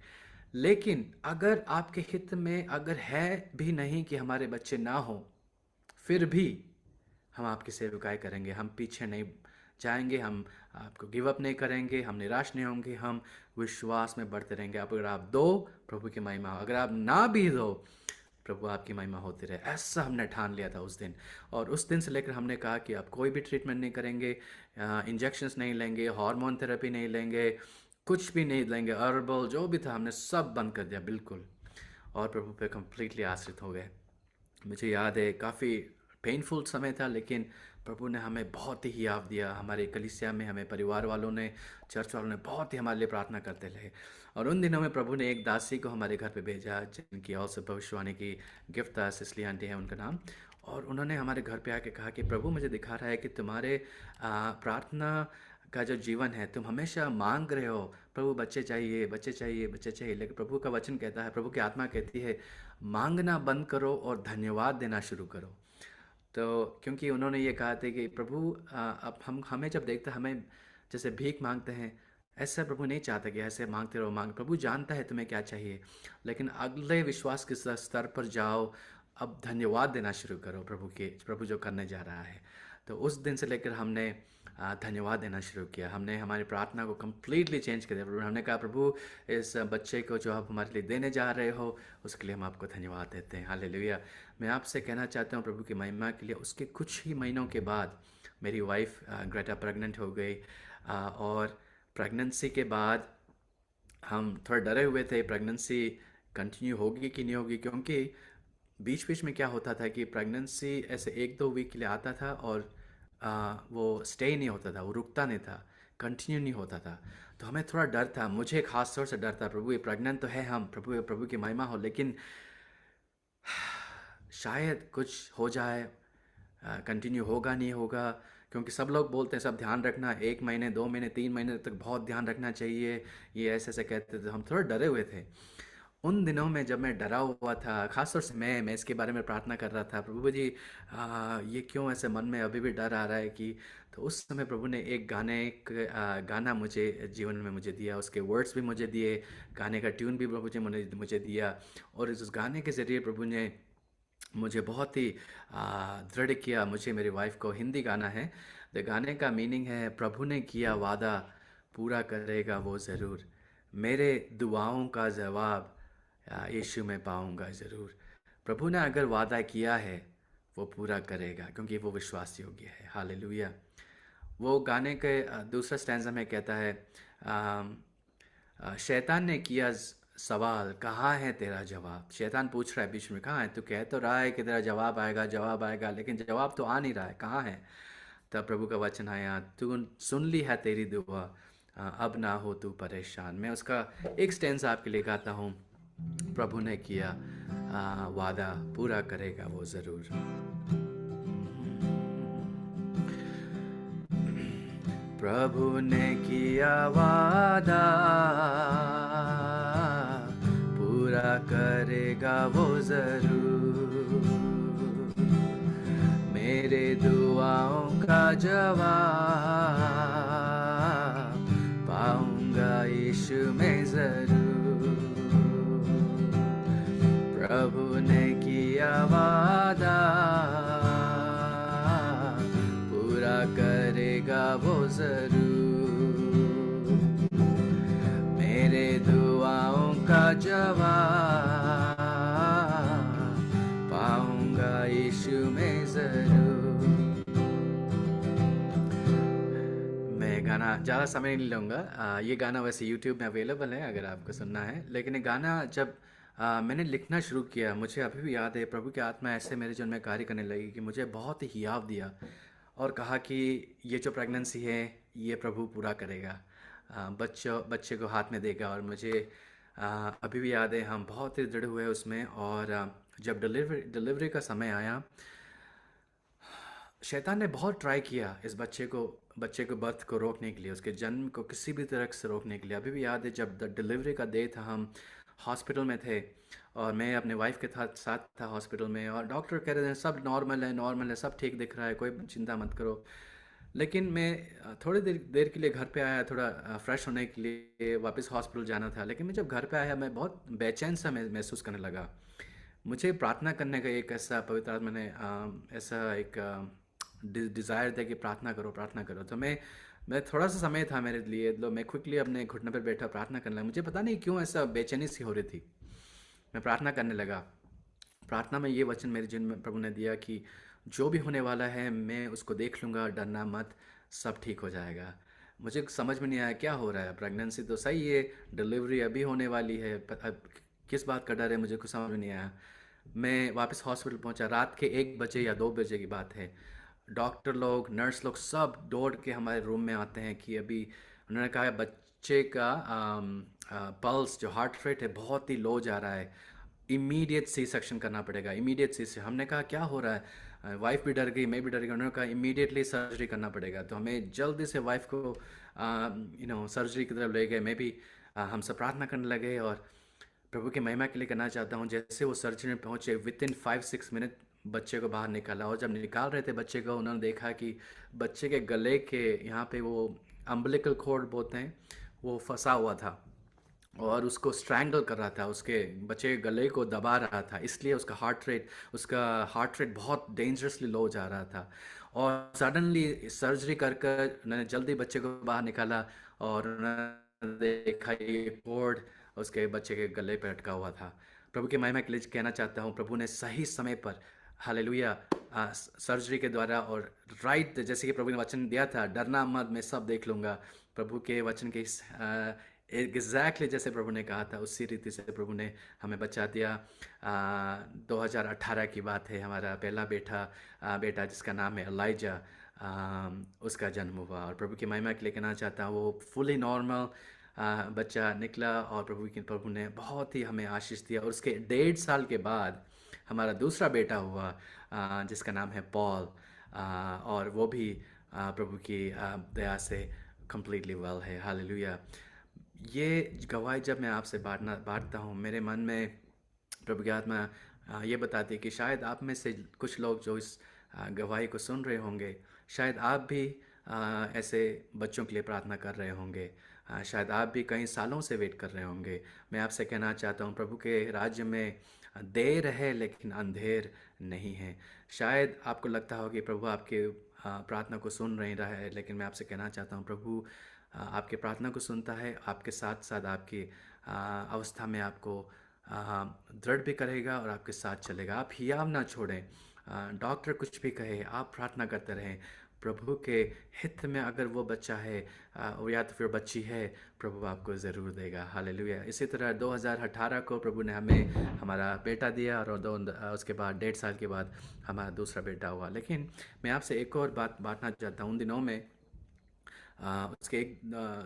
लेकिन अगर आपके हित में अगर है भी नहीं कि हमारे बच्चे ना हो, फिर भी हम आपकी सेवकाई करेंगे, हम पीछे नहीं जाएंगे, हम आपको गिव अप नहीं करेंगे, हम निराश नहीं होंगे, हम विश्वास में बढ़ते रहेंगे। अगर आप दो, प्रभु की महिमा हो, अगर आप ना भी दो, प्रभु आपकी महिमा होती रहे। ऐसा हमने ठान लिया था उस दिन। और उस दिन से लेकर हमने कहा कि आप कोई भी ट्रीटमेंट नहीं करेंगे, इंजेक्शंस नहीं लेंगे, हार्मोन थेरेपी नहीं लेंगे, कुछ भी नहीं लेंगे, हर्बल जो भी था हमने सब बंद कर दिया बिल्कुल। और प्रभु पे कंप्लीटली आश्रित हो गए। मुझे याद है काफ़ी पेनफुल समय था, लेकिन प्रभु ने हमें बहुत ही याद दिया। हमारे कलीसिया में, हमें परिवार वालों ने, चर्च वालों ने बहुत ही हमारे लिए प्रार्थना करते रहे। और उन दिनों में प्रभु ने एक दासी को हमारे घर पे भेजा, जिनकी और से भविष्यवाणी की गिफ्ट था, सिसली आंटी है उनका नाम। और उन्होंने हमारे घर पे आके कहा कि प्रभु मुझे दिखा रहा है कि तुम्हारे प्रार्थना का जो जीवन है, तुम हमेशा मांग रहे हो, प्रभु बच्चे चाहिए, बच्चे चाहिए, बच्चे चाहिए, लेकिन प्रभु का वचन कहता है, प्रभु की आत्मा कहती है, मांगना बंद करो और धन्यवाद देना शुरू करो। तो क्योंकि उन्होंने ये कहा था कि प्रभु अब हम हमें जब देखते, हमें जैसे भीख मांगते हैं, ऐसा प्रभु नहीं चाहता कि ऐसे मांगते रहो। प्रभु जानता है तुम्हें क्या चाहिए, लेकिन अगले विश्वास के स्तर पर जाओ। अब धन्यवाद देना शुरू करो प्रभु जो करने जा रहा है। तो उस दिन से लेकर हमने धन्यवाद देना शुरू किया। हमने हमारी प्रार्थना को कम्प्लीटली चेंज कर दिया। प्रभु, हमने कहा प्रभु इस बच्चे को जो आप हमारे लिए देने जा रहे हो, उसके लिए हम आपको धन्यवाद देते हैं। हालेलुया। मैं आपसे कहना चाहता हूँ प्रभु की महिमा के लिए, उसके कुछ ही महीनों के बाद मेरी वाइफ ग्रेटा प्रेग्नेंट हो गई। और प्रेगनेंसी के बाद हम थोड़ा डरे हुए थे, प्रेगनेंसी कंटिन्यू होगी कि नहीं होगी, क्योंकि बीच बीच में क्या होता था कि प्रेगनेंसी ऐसे 1-2 वीक के लिए आता था और वो स्टे नहीं होता था, वो रुकता नहीं था, कंटिन्यू नहीं होता था। तो हमें थोड़ा डर था, मुझे खास तौर से डर था, प्रभु ये प्रेग्नेंट तो है हम, प्रभु की महिमा हो, लेकिन शायद कुछ हो जाए, कंटिन्यू होगा नहीं होगा। क्योंकि सब लोग बोलते हैं सब ध्यान रखना, 1 महीने, 2 महीने, 3 महीने तक बहुत ध्यान रखना चाहिए, ये ऐसे ऐसे कहते थे। हम थोड़ा डरे हुए थे। उन दिनों में जब मैं डरा हुआ था, खासतौर से मैं इसके बारे में प्रार्थना कर रहा था, प्रभु जी ये क्यों ऐसे मन में अभी भी डर आ रहा है कि। तो उस समय प्रभु ने एक गाना मुझे जीवन में मुझे दिया, उसके वर्ड्स भी मुझे दिए, गाने का ट्यून भी प्रभु जी मुझे दिया। और इस उस गाने के ज़रिए प्रभु ने मुझे बहुत ही दृढ़ किया। मुझे, मेरी वाइफ को, हिंदी गाना है। तो गाने का मीनिंग है, प्रभु ने किया वादा पूरा करेगा वो ज़रूर, मेरे दुआओं का जवाब यीशु में पाऊंगा ज़रूर। प्रभु ने अगर वादा किया है वो पूरा करेगा, क्योंकि वो विश्वास योग्य है। हालेलुया। वो गाने के दूसरा स्टैंजा में कहता है, अम, शैतान ने किया सवाल, कहाँ है तेरा जवाब। शैतान पूछ रहा है बीच में, कहाँ है तू, कह तो रहा है कि तेरा जवाब आएगा जवाब आएगा, लेकिन जवाब तो आ नहीं रहा है, कहाँ है। तब प्रभु का वचन आया, तू सुन ली है तेरी दुआ, अब ना हो तू परेशान। मैं उसका एक स्टेंस आपके लिए गाता हूँ। प्रभु ने किया वादा, पूरा करेगा वो ज़रूर। प्रभु ने किया वादा, पूरा करेगा वो ज़रूर। मेरे दुआओं का जवाब पाऊंगा यीशु में ज़रूर। प्रभु ने किया वादा, पूरा करेगा वो ज़रूर। मेरे दुआओं का जवाब पाऊंगा यीशु में ज़रूर। मैं गाना ज़्यादा समय नहीं लूँगा। ये गाना वैसे YouTube में अवेलेबल है अगर आपको सुनना है, लेकिन ये गाना जब मैंने लिखना शुरू किया, मुझे अभी भी याद है प्रभु की आत्मा ऐसे मेरे जीवन में कार्य करने लगी कि मुझे बहुत ही हियाव दिया और कहा कि ये जो प्रेगनेंसी है ये प्रभु पूरा करेगा, बच्चे को हाथ में देगा। और मुझे अभी भी याद है हम बहुत ही दृढ़ हुए उसमें। और जब डिलीवरी का समय आया, शैतान ने बहुत ट्राई किया इस बच्चे को बर्थ को रोकने के लिए, उसके जन्म को किसी भी तरह से रोकने के लिए। अभी भी याद है जब डिलीवरी का डे था, हम हॉस्पिटल में थे और मैं अपने वाइफ के साथ था हॉस्पिटल में, और डॉक्टर कह रहे थे सब नॉर्मल है, सब ठीक दिख रहा है, कोई चिंता मत करो। लेकिन मैं थोड़ी देर के लिए घर पे आया, थोड़ा फ्रेश होने के लिए, वापस हॉस्पिटल जाना था। लेकिन मैं जब घर पे आया मैं बहुत बेचैन सा महसूस करने लगा। मुझे प्रार्थना करने का एक ऐसा पवित्र आत्मा ने ऐसा एक डिज़ायर था कि प्रार्थना करो। तो मैं थोड़ा सा समय था मेरे लिए, तो मैं क्विकली अपने घुटने पर बैठा प्रार्थना करने लगा। मुझे पता नहीं क्यों ऐसा बेचैनी सी हो रही थी। मैं प्रार्थना करने लगा। प्रार्थना में ये वचन मेरे जीवन में प्रभु ने दिया कि जो भी होने वाला है मैं उसको देख लूँगा, डरना मत, सब ठीक हो जाएगा। मुझे समझ में नहीं आया क्या हो रहा है। प्रेगनेंसी तो सही है, डिलीवरी अभी होने वाली है, अब किस बात का डर है, मुझे कुछ समझ में नहीं आया। मैं वापस हॉस्पिटल पहुंचा, रात के 1 बजे या 2 बजे की बात है। डॉक्टर लोग, नर्स लोग सब दौड़ के हमारे रूम में आते हैं कि अभी उन्होंने कहा बच्चे का पल्स, जो हार्ट रेट है, बहुत ही लो जा रहा है, इमीडिएट सी सेक्शन करना पड़ेगा, इमीडिएट सी। हमने कहा क्या हो रहा है, वाइफ भी डर गई, मैं भी डर गई। उन्होंने कहा इमीडिएटली सर्जरी करना पड़ेगा। तो हमें जल्दी से वाइफ को सर्जरी की तरफ ले गए। मैं भी हम सब प्रार्थना करने लगे और प्रभु की महिमा के लिए करना चाहता हूँ। जैसे वो सर्जरी में पहुँचे, विद इन 5-6 मिनट बच्चे को बाहर निकाला। और जब निकाल रहे थे बच्चे को, उन्होंने देखा कि बच्चे के गले के यहाँ पे वो अम्बिलिकल कॉर्ड बोलते हैं, वो फंसा हुआ था और उसको स्ट्रैंगल कर रहा था, उसके बच्चे के गले को दबा रहा था। इसलिए उसका हार्ट रेट बहुत डेंजरसली लो जा रहा था। और सडनली सर्जरी कर कर उन्होंने जल्दी बच्चे को बाहर निकाला और उन्होंने देखा ये कॉर्ड उसके बच्चे के गले पे अटका हुआ था। प्रभु की महिमा के लिए कहना चाहता हूँ, प्रभु ने सही समय पर, हालेलुया, सर्जरी के द्वारा और राइट, जैसे कि प्रभु ने वचन दिया था, डरना मत, मैं सब देख लूँगा। प्रभु के वचन के एग्जैक्टली जैसे प्रभु ने कहा था उसी रीति से प्रभु ने हमें बचा दिया। 2018 की बात है, हमारा पहला बेटा जिसका नाम है एलाइजा, उसका जन्म हुआ। और प्रभु की महिमा के लिए कहना चाहता हूँ, वो फुली नॉर्मल बच्चा निकला और प्रभु ने बहुत ही हमें आशीष दिया। और उसके 1.5 साल के बाद हमारा दूसरा बेटा हुआ, जिसका नाम है पॉल, और वो भी प्रभु की दया से कंप्लीटली वेल है। हालेलुया। ये गवाही जब मैं आपसे बांटता हूँ, मेरे मन में प्रभु की आत्मा ये बताती है कि शायद आप में से कुछ लोग जो इस गवाही को सुन रहे होंगे, शायद आप भी ऐसे बच्चों के लिए प्रार्थना कर रहे होंगे। शायद आप भी कई सालों से वेट कर रहे होंगे। मैं आपसे कहना चाहता हूँ, प्रभु के राज्य में देर है लेकिन अंधेर नहीं है। शायद आपको लगता हो कि प्रभु आपके प्रार्थना को सुन नहीं रहा है, लेकिन मैं आपसे कहना चाहता हूँ प्रभु आपके प्रार्थना को सुनता है, आपके साथ साथ आपकी अवस्था में आपको दृढ़ भी करेगा और आपके साथ चलेगा। आप हियाव ना छोड़ें। डॉक्टर कुछ भी कहे, आप प्रार्थना करते रहें। प्रभु के हित में अगर वो बच्चा है, वो या तो फिर बच्ची है, प्रभु आपको ज़रूर देगा। हालेलुया। इसी तरह 2018 को प्रभु ने हमें हमारा बेटा दिया, और उसके बाद 1.5 साल के बाद हमारा दूसरा बेटा हुआ। लेकिन मैं आपसे एक और बात बांटना चाहता हूँ। उन दिनों में उसके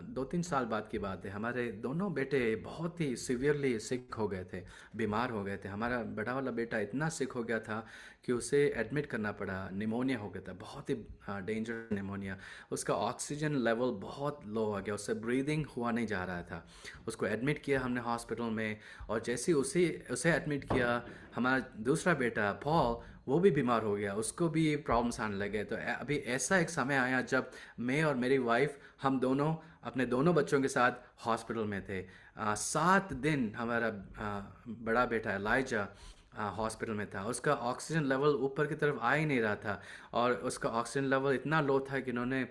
2-3 साल बाद की बात है, हमारे दोनों बेटे बहुत ही सिवियरली सिक हो गए थे, बीमार हो गए थे। हमारा बड़ा वाला बेटा इतना सिक हो गया था कि उसे एडमिट करना पड़ा। निमोनिया हो गया था, बहुत ही डेंजर निमोनिया। उसका ऑक्सीजन लेवल बहुत लो हो गया, उससे ब्रीदिंग हुआ नहीं जा रहा था। उसको एडमिट किया हमने हॉस्पिटल में, और जैसे ही उसे एडमिट किया, हमारा दूसरा बेटा पॉल वो भी बीमार हो गया, उसको भी प्रॉब्लम्स आने लगे। तो अभी ऐसा एक समय आया जब मैं और मेरी वाइफ, हम दोनों अपने दोनों बच्चों के साथ हॉस्पिटल में थे। 7 दिन हमारा बड़ा बेटा एलाइजा हॉस्पिटल में था। उसका ऑक्सीजन लेवल ऊपर की तरफ आ ही नहीं रहा था, और उसका ऑक्सीजन लेवल इतना लो था कि इन्होंने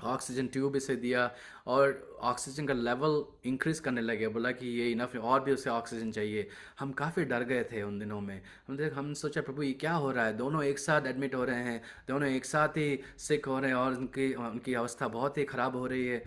ऑक्सीजन ट्यूब इसे दिया, और ऑक्सीजन का लेवल इंक्रीज करने लगे। बोला कि ये इनफ है, और भी उसे ऑक्सीजन चाहिए। हम काफ़ी डर गए थे उन दिनों में। हम सोचा प्रभु ये क्या हो रहा है, दोनों एक साथ एडमिट हो रहे हैं, दोनों एक साथ ही सिक हो रहे हैं, और उनकी उनकी अवस्था बहुत ही ख़राब हो रही है।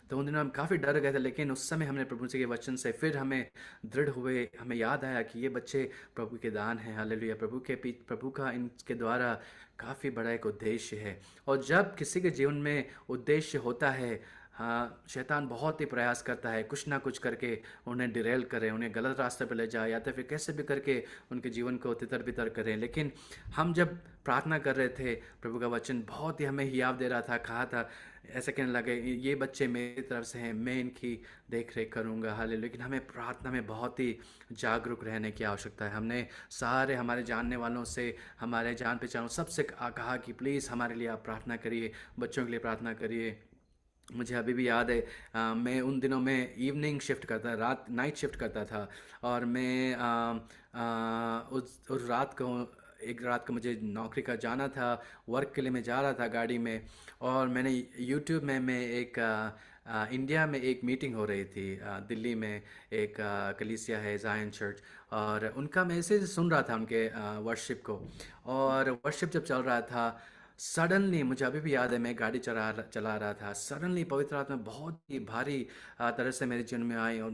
तो उन दिनों हम काफ़ी डर गए थे। लेकिन उस समय हमने प्रभु जी के वचन से फिर हमें दृढ़ हुए, हमें याद आया कि ये बच्चे प्रभु के दान हैं। हालेलुया। प्रभु का इनके द्वारा काफ़ी बड़ा एक उद्देश्य है। और जब किसी के जीवन में उद्देश्य होता है, हाँ, शैतान बहुत ही प्रयास करता है कुछ ना कुछ करके उन्हें डिरेल करे, उन्हें गलत रास्ते पर ले जाए, या तो फिर कैसे भी करके उनके जीवन को तितर बितर करें। लेकिन हम जब प्रार्थना कर रहे थे, प्रभु का वचन बहुत ही हमें हियाव दे रहा था। कहा था, ऐसे कहने लगे ये बच्चे मेरी तरफ से हैं, मैं इनकी देख रेख करूँगा। हालेलुया। लेकिन हमें प्रार्थना में बहुत ही जागरूक रहने की आवश्यकता है। हमने सारे हमारे जानने वालों से, हमारे जान पहचान सबसे कहा कि प्लीज़ हमारे लिए आप प्रार्थना करिए, बच्चों के लिए प्रार्थना करिए। मुझे अभी भी याद है, मैं उन दिनों में इवनिंग शिफ्ट करता, रात नाइट शिफ्ट करता था। और मैं उस रात को, एक रात को मुझे नौकरी का जाना था, वर्क के लिए मैं जा रहा था गाड़ी में। और मैंने यूट्यूब में मैं एक इंडिया में एक मीटिंग हो रही थी, दिल्ली में एक कलीसिया है ज़ायन चर्च, और उनका मैसेज सुन रहा था, उनके वर्शिप को। और वर्शिप जब चल रहा था, सडनली, मुझे अभी भी याद है, मैं गाड़ी चला रहा था, सडनली पवित्र आत्मा बहुत ही भारी तरह से मेरे जीवन में आई, और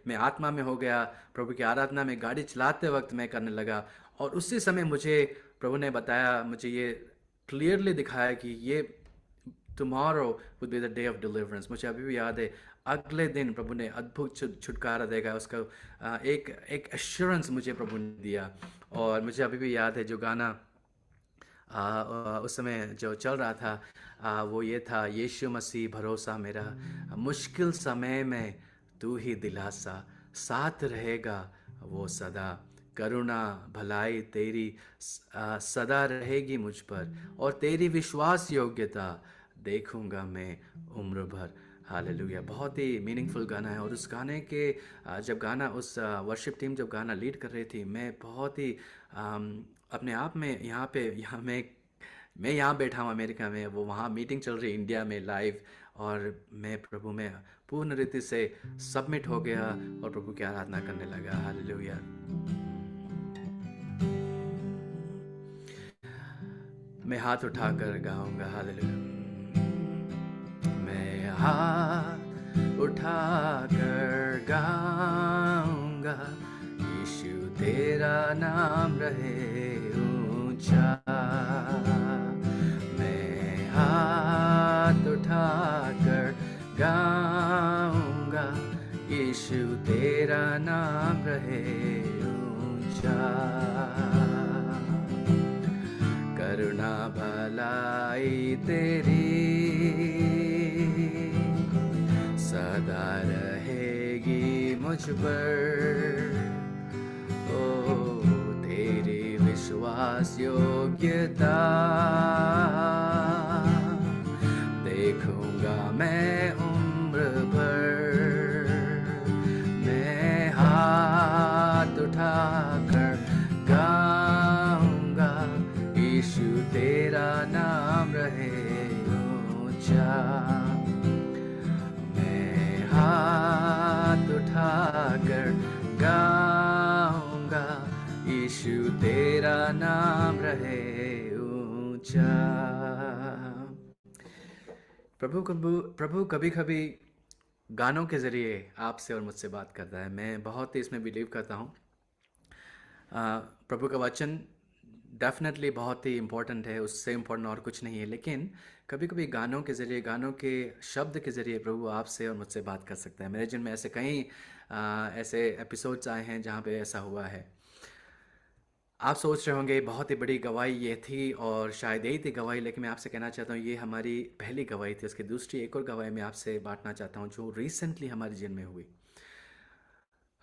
मैं आत्मा में हो गया। प्रभु की आराधना में गाड़ी चलाते वक्त मैं करने लगा। और उसी समय मुझे प्रभु ने बताया, मुझे ये क्लियरली दिखाया कि ये tomorrow would be the day of deliverance. मुझे अभी भी याद है, अगले दिन प्रभु ने अद्भुत छुटकारा देगा, उसका एक एक एश्योरेंस मुझे प्रभु ने दिया। और मुझे अभी भी याद है जो गाना उस समय जो चल रहा था, वो ये था, यीशु मसीह भरोसा मेरा, मुश्किल समय में तू ही दिलासा, साथ रहेगा वो सदा, करुणा भलाई तेरी सदा रहेगी मुझ पर, और तेरी विश्वास योग्यता देखूंगा मैं उम्र भर। हालेलुया। बहुत ही मीनिंगफुल गाना है। और उस गाने के जब गाना, उस वर्शिप टीम जब गाना लीड कर रही थी, मैं बहुत ही अपने आप में यहाँ मैं यहाँ बैठा हूँ अमेरिका में, वो वहाँ मीटिंग चल रही है इंडिया में लाइव, और मैं प्रभु में पूर्ण रीति से सबमिट हो गया और प्रभु की आराधना करने लगा। हालेलुया। मैं हाथ उठाकर गाऊंगा। हालेलुया। मैं हाथ उठाकर गाऊंगा, यीशु तेरा नाम रहे ऊंचा। मैं हाथ उठाकर गाऊंगा, यीशु तेरा नाम रहे ऊंचा। करुणा भलाई तेरी सदा रहेगी मुझ पर, ओ तेरी विश्वास योग्यता देखूंगा मैं उम्र भर। मैं हाथ उठाकर गाऊंगा, यीशु तेरा नाम रहे ऊंचा। मैं हाथ उठाकर गा यीशु तेरा नाम रहे ऊंचा। प्रभु कभी कभी गानों के ज़रिए आपसे और मुझसे बात करता है। मैं बहुत ही इसमें बिलीव करता हूँ। प्रभु का वचन डेफिनेटली बहुत ही इम्पोर्टेंट है, उससे इम्पोर्टेंट और कुछ नहीं है, लेकिन कभी कभी गानों के ज़रिए, गानों के शब्द के ज़रिए प्रभु आपसे और मुझसे बात कर सकता है। मेरे जिन में ऐसे कई ऐसे एपिसोड्स आए हैं जहाँ पे ऐसा हुआ है। आप सोच रहे होंगे बहुत ही बड़ी गवाही ये थी और शायद यही थी गवाही, लेकिन मैं आपसे कहना चाहता हूँ ये हमारी पहली गवाही थी। उसकी दूसरी एक और गवाही मैं आपसे बांटना चाहता हूँ जो रिसेंटली हमारे जिन में हुई।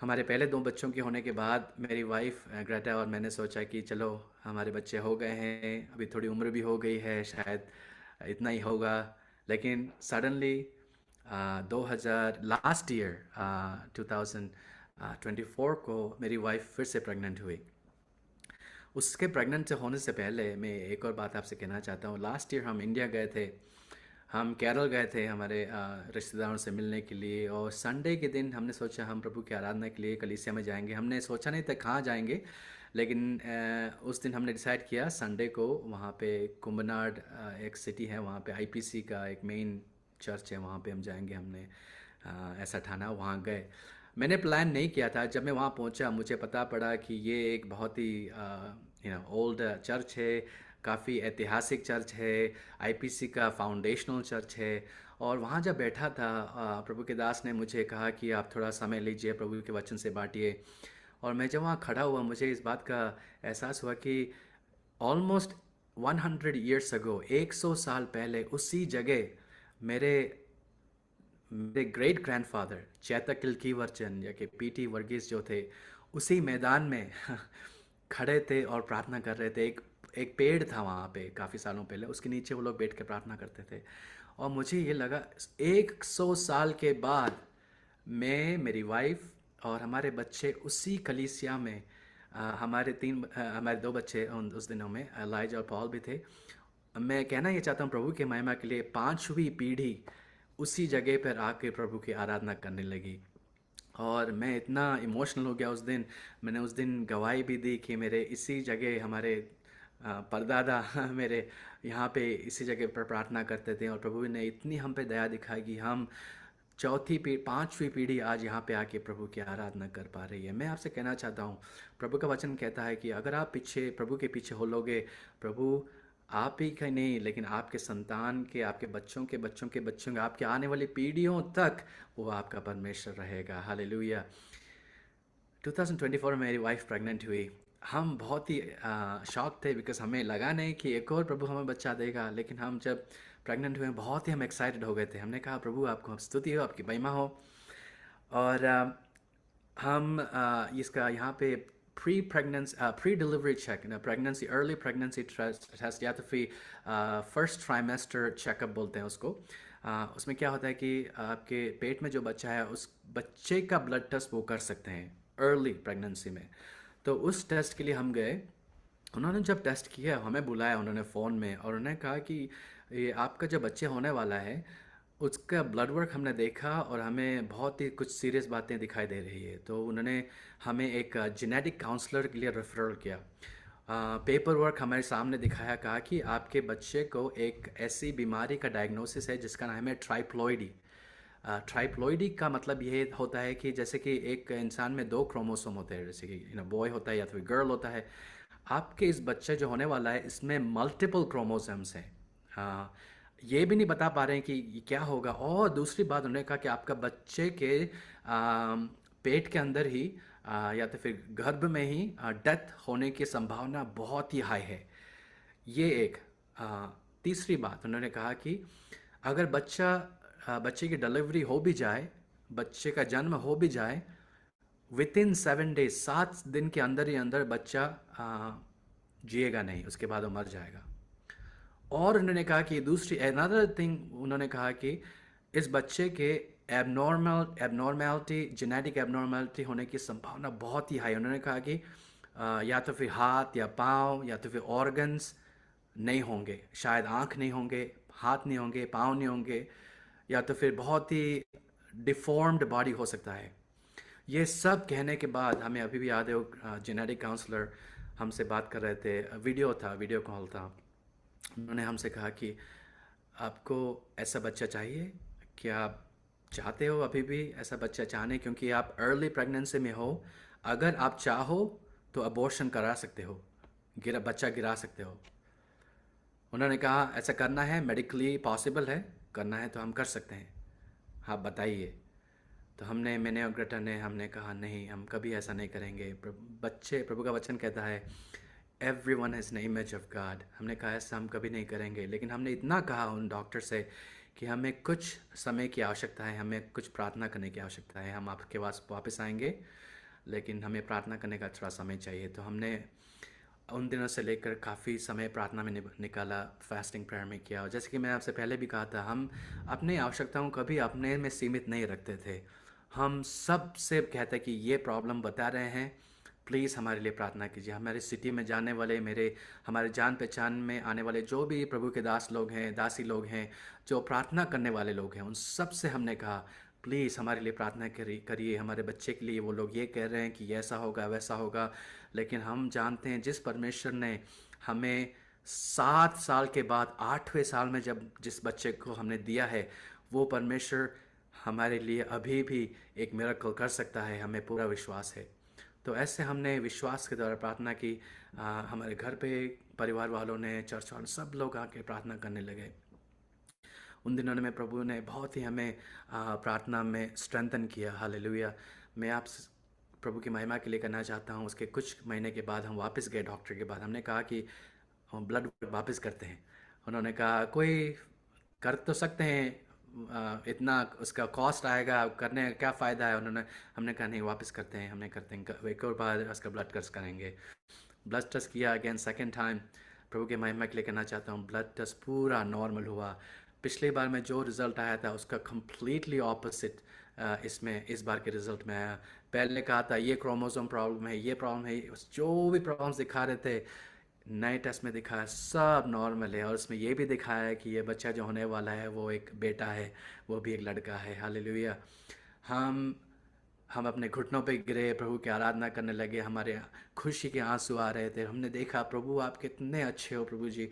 हमारे पहले 2 बच्चों के होने के बाद मेरी वाइफ ग्रेटा और मैंने सोचा कि चलो हमारे बच्चे हो गए हैं, अभी थोड़ी उम्र भी हो गई है, शायद इतना ही होगा। लेकिन सडनली 2000 लास्ट ईयर 2024 को मेरी वाइफ फिर से प्रेग्नेंट हुई। उसके प्रेग्नेंट होने से पहले मैं एक और बात आपसे कहना चाहता हूँ। लास्ट ईयर हम इंडिया गए थे, हम केरल गए थे हमारे रिश्तेदारों से मिलने के लिए, और संडे के दिन हमने सोचा हम प्रभु की आराधना के लिए कलीसिया में जाएंगे। हमने सोचा नहीं था कहाँ जाएंगे, लेकिन उस दिन हमने डिसाइड किया संडे को वहाँ पे कुंभनाड एक सिटी है, वहाँ पे आईपीसी का एक मेन चर्च है, वहाँ पे हम जाएंगे। हमने ऐसा ठाना, वहाँ गए। मैंने प्लान नहीं किया था। जब मैं वहाँ पहुँचा मुझे पता पड़ा कि ये एक बहुत ही ओल्ड चर्च है, काफ़ी ऐतिहासिक चर्च है, आईपीसी का फाउंडेशनल चर्च है। और वहाँ जब बैठा था प्रभु के दास ने मुझे कहा कि आप थोड़ा समय लीजिए, प्रभु के वचन से बांटिए। और मैं जब वहाँ खड़ा हुआ मुझे इस बात का एहसास हुआ कि ऑलमोस्ट 100 ईयर्स अगो, 100 साल पहले उसी जगह मेरे मेरे ग्रेट ग्रैंडफादर चैतक किलकीवर्चन या कि पीटी वर्गीस जो थे उसी मैदान में खड़े थे और प्रार्थना कर रहे थे। एक एक पेड़ था वहाँ पे काफ़ी सालों पहले, उसके नीचे वो लोग बैठ के प्रार्थना करते थे। और मुझे ये लगा 100 साल के बाद मैं, मेरी वाइफ और हमारे बच्चे उसी कलीसिया में हमारे 2 बच्चे उस दिनों में एलाइजा और पॉल भी थे। मैं कहना ये चाहता हूँ प्रभु के महिमा के लिए 5वीं पीढ़ी उसी जगह पर आके प्रभु की आराधना करने लगी। और मैं इतना इमोशनल हो गया उस दिन। मैंने उस दिन गवाही भी दी कि मेरे इसी जगह हमारे परदादा मेरे यहाँ पे इसी जगह पर प्रार्थना करते थे, और प्रभु ने इतनी हम पे दया दिखाई कि हम 5वीं पीढ़ी आज यहाँ पे आके प्रभु की आराधना कर पा रही है। मैं आपसे कहना चाहता हूँ प्रभु का वचन कहता है कि अगर आप पीछे प्रभु के पीछे हो लोगे, प्रभु आप ही का नहीं लेकिन आपके संतान के, आपके बच्चों के बच्चों के बच्चों के, आपके आने वाली पीढ़ियों तक वो आपका परमेश्वर रहेगा। हालेलुया। 2024 में मेरी वाइफ प्रेग्नेंट हुई। हम बहुत ही शॉक थे, बिकॉज हमें लगा नहीं कि एक और प्रभु हमें बच्चा देगा। लेकिन हम जब प्रेग्नेंट हुए बहुत ही हम एक्साइटेड हो गए थे। हमने कहा प्रभु आपको स्तुति हो, आपकी महिमा हो। और हम इसका यहाँ पे pre delivery check, pregnancy, early pregnancy test या तो फिर फर्स्ट ट्राइमेस्टर चेकअप बोलते हैं उसको। उसमें क्या होता है कि आपके पेट में जो बच्चा है उस बच्चे का ब्लड टेस्ट वो कर सकते हैं अर्ली प्रेगनेंसी में। तो उस टेस्ट के लिए हम गए। उन्होंने जब टेस्ट किया हमें बुलाया उन्होंने फ़ोन में, और उन्होंने कहा कि ये आपका जो बच्चे होने वाला है उसका ब्लड वर्क हमने देखा और हमें बहुत ही कुछ सीरियस बातें दिखाई दे रही है। तो उन्होंने हमें एक जेनेटिक काउंसलर के लिए रेफरल किया। पेपर वर्क हमारे सामने दिखाया, कहा कि आपके बच्चे को एक ऐसी बीमारी का डायग्नोसिस है जिसका नाम है ट्राइप्लॉइडी। ट्राइप्लॉइडी का मतलब ये होता है कि जैसे कि एक इंसान में 2 क्रोमोसोम होते हैं, जैसे कि बॉय होता है या फिर गर्ल होता है। आपके इस बच्चे जो होने वाला है इसमें मल्टीपल क्रोमोसोम्स हैं। ये भी नहीं बता पा रहे हैं कि ये क्या होगा। और दूसरी बात उन्होंने कहा कि आपका बच्चे के पेट के अंदर ही या तो फिर गर्भ में ही डेथ होने की संभावना बहुत ही हाई है। ये एक तीसरी बात उन्होंने कहा कि अगर बच्चे की डिलीवरी हो भी जाए, बच्चे का जन्म हो भी जाए, विद इन 7 डेज, 7 दिन के अंदर ही अंदर बच्चा जिएगा नहीं, उसके बाद वो मर जाएगा। और उन्होंने कहा कि दूसरी अनदर थिंग उन्होंने कहा कि इस बच्चे के एबनॉर्मेलिटी, जेनेटिक एबनॉर्मेलिटी होने की संभावना बहुत ही हाई। उन्होंने कहा कि या तो फिर हाथ या पाँव या तो फिर ऑर्गन्स नहीं होंगे, शायद आँख नहीं होंगे, हाथ नहीं होंगे, पाँव नहीं होंगे, या तो फिर बहुत ही डिफॉर्म्ड बॉडी हो सकता है। ये सब कहने के बाद हमें अभी भी याद है वो जेनेटिक काउंसलर हमसे बात कर रहे थे, वीडियो था, वीडियो कॉल था। उन्होंने हमसे कहा कि आपको ऐसा बच्चा चाहिए, क्या आप चाहते हो अभी भी ऐसा बच्चा चाहने, क्योंकि आप अर्ली प्रेगनेंसी में हो, अगर आप चाहो तो अबॉर्शन करा सकते हो, बच्चा गिरा सकते हो। उन्होंने कहा ऐसा करना है, मेडिकली पॉसिबल है, करना है तो हम कर सकते हैं, आप बताइए। तो मैंने और ग्रेटा ने हमने कहा नहीं, हम कभी ऐसा नहीं करेंगे। प्रभु का वचन कहता है every one has an image of God. हमने कहा ऐसा हम कभी नहीं करेंगे, लेकिन हमने इतना कहा उन डॉक्टर से कि हमें कुछ समय की आवश्यकता है, हमें कुछ प्रार्थना करने की आवश्यकता है, हम आपके पास वापस आएंगे, लेकिन हमें प्रार्थना करने का थोड़ा समय चाहिए। तो हमने उन दिनों से लेकर काफ़ी समय प्रार्थना में निकाला, फास्टिंग प्रेयर में किया। और जैसे कि मैंने आपसे पहले भी कहा था, हम अपनी आवश्यकताओं को कभी अपने में सीमित नहीं रखते थे। हम सब से कहते कि ये प्रॉब्लम बता रहे हैं, प्लीज़ हमारे लिए प्रार्थना कीजिए। हमारे सिटी में जाने वाले, हमारे जान पहचान में आने वाले जो भी प्रभु के दास लोग हैं, दासी लोग हैं, जो प्रार्थना करने वाले लोग हैं, उन सब से हमने कहा प्लीज़ हमारे लिए प्रार्थना करिए, हमारे बच्चे के लिए। वो लोग ये कह रहे हैं कि ऐसा होगा वैसा होगा, लेकिन हम जानते हैं जिस परमेश्वर ने हमें 7 साल के बाद 8वें साल में जब जिस बच्चे को हमने दिया है, वो परमेश्वर हमारे लिए अभी भी एक मिरेकल कर सकता है, हमें पूरा विश्वास है। तो ऐसे हमने विश्वास के द्वारा प्रार्थना की। हमारे घर पे परिवार वालों ने, चर्च वालों, सब लोग आके प्रार्थना करने लगे। उन दिनों में प्रभु ने बहुत ही हमें प्रार्थना में स्ट्रेंथन किया। हालेलुया। मैं आप प्रभु की महिमा के लिए करना चाहता हूँ। उसके कुछ महीने के बाद हम वापस गए डॉक्टर के बाद। हमने कहा कि हम ब्लड वापस करते हैं। उन्होंने कहा कोई कर तो सकते हैं, इतना उसका कॉस्ट आएगा, करने का क्या फ़ायदा है। हमने कहा नहीं, वापस करते हैं, हमने करते हैं, एक और बार उसका ब्लड टेस्ट करेंगे। ब्लड टेस्ट किया अगेन, सेकेंड टाइम। प्रभु के महिमा के लिए कहना चाहता हूँ, ब्लड टेस्ट पूरा नॉर्मल हुआ। पिछली बार में जो रिज़ल्ट आया था उसका कम्प्लीटली ऑपोजिट इसमें इस बार के रिज़ल्ट में आया। पहले कहा था ये क्रोमोसोम प्रॉब्लम है, ये प्रॉब्लम है, जो भी प्रॉब्लम्स दिखा रहे थे, नए टेस्ट में दिखाया सब नॉर्मल है। और उसमें ये भी दिखाया है कि ये बच्चा जो होने वाला है वो एक बेटा है, वो भी एक लड़का है। हालेलुया। हम हम अपने घुटनों पे गिरे, प्रभु की आराधना करने लगे, हमारे खुशी के आंसू आ रहे थे। हमने देखा प्रभु आप कितने अच्छे हो प्रभु जी,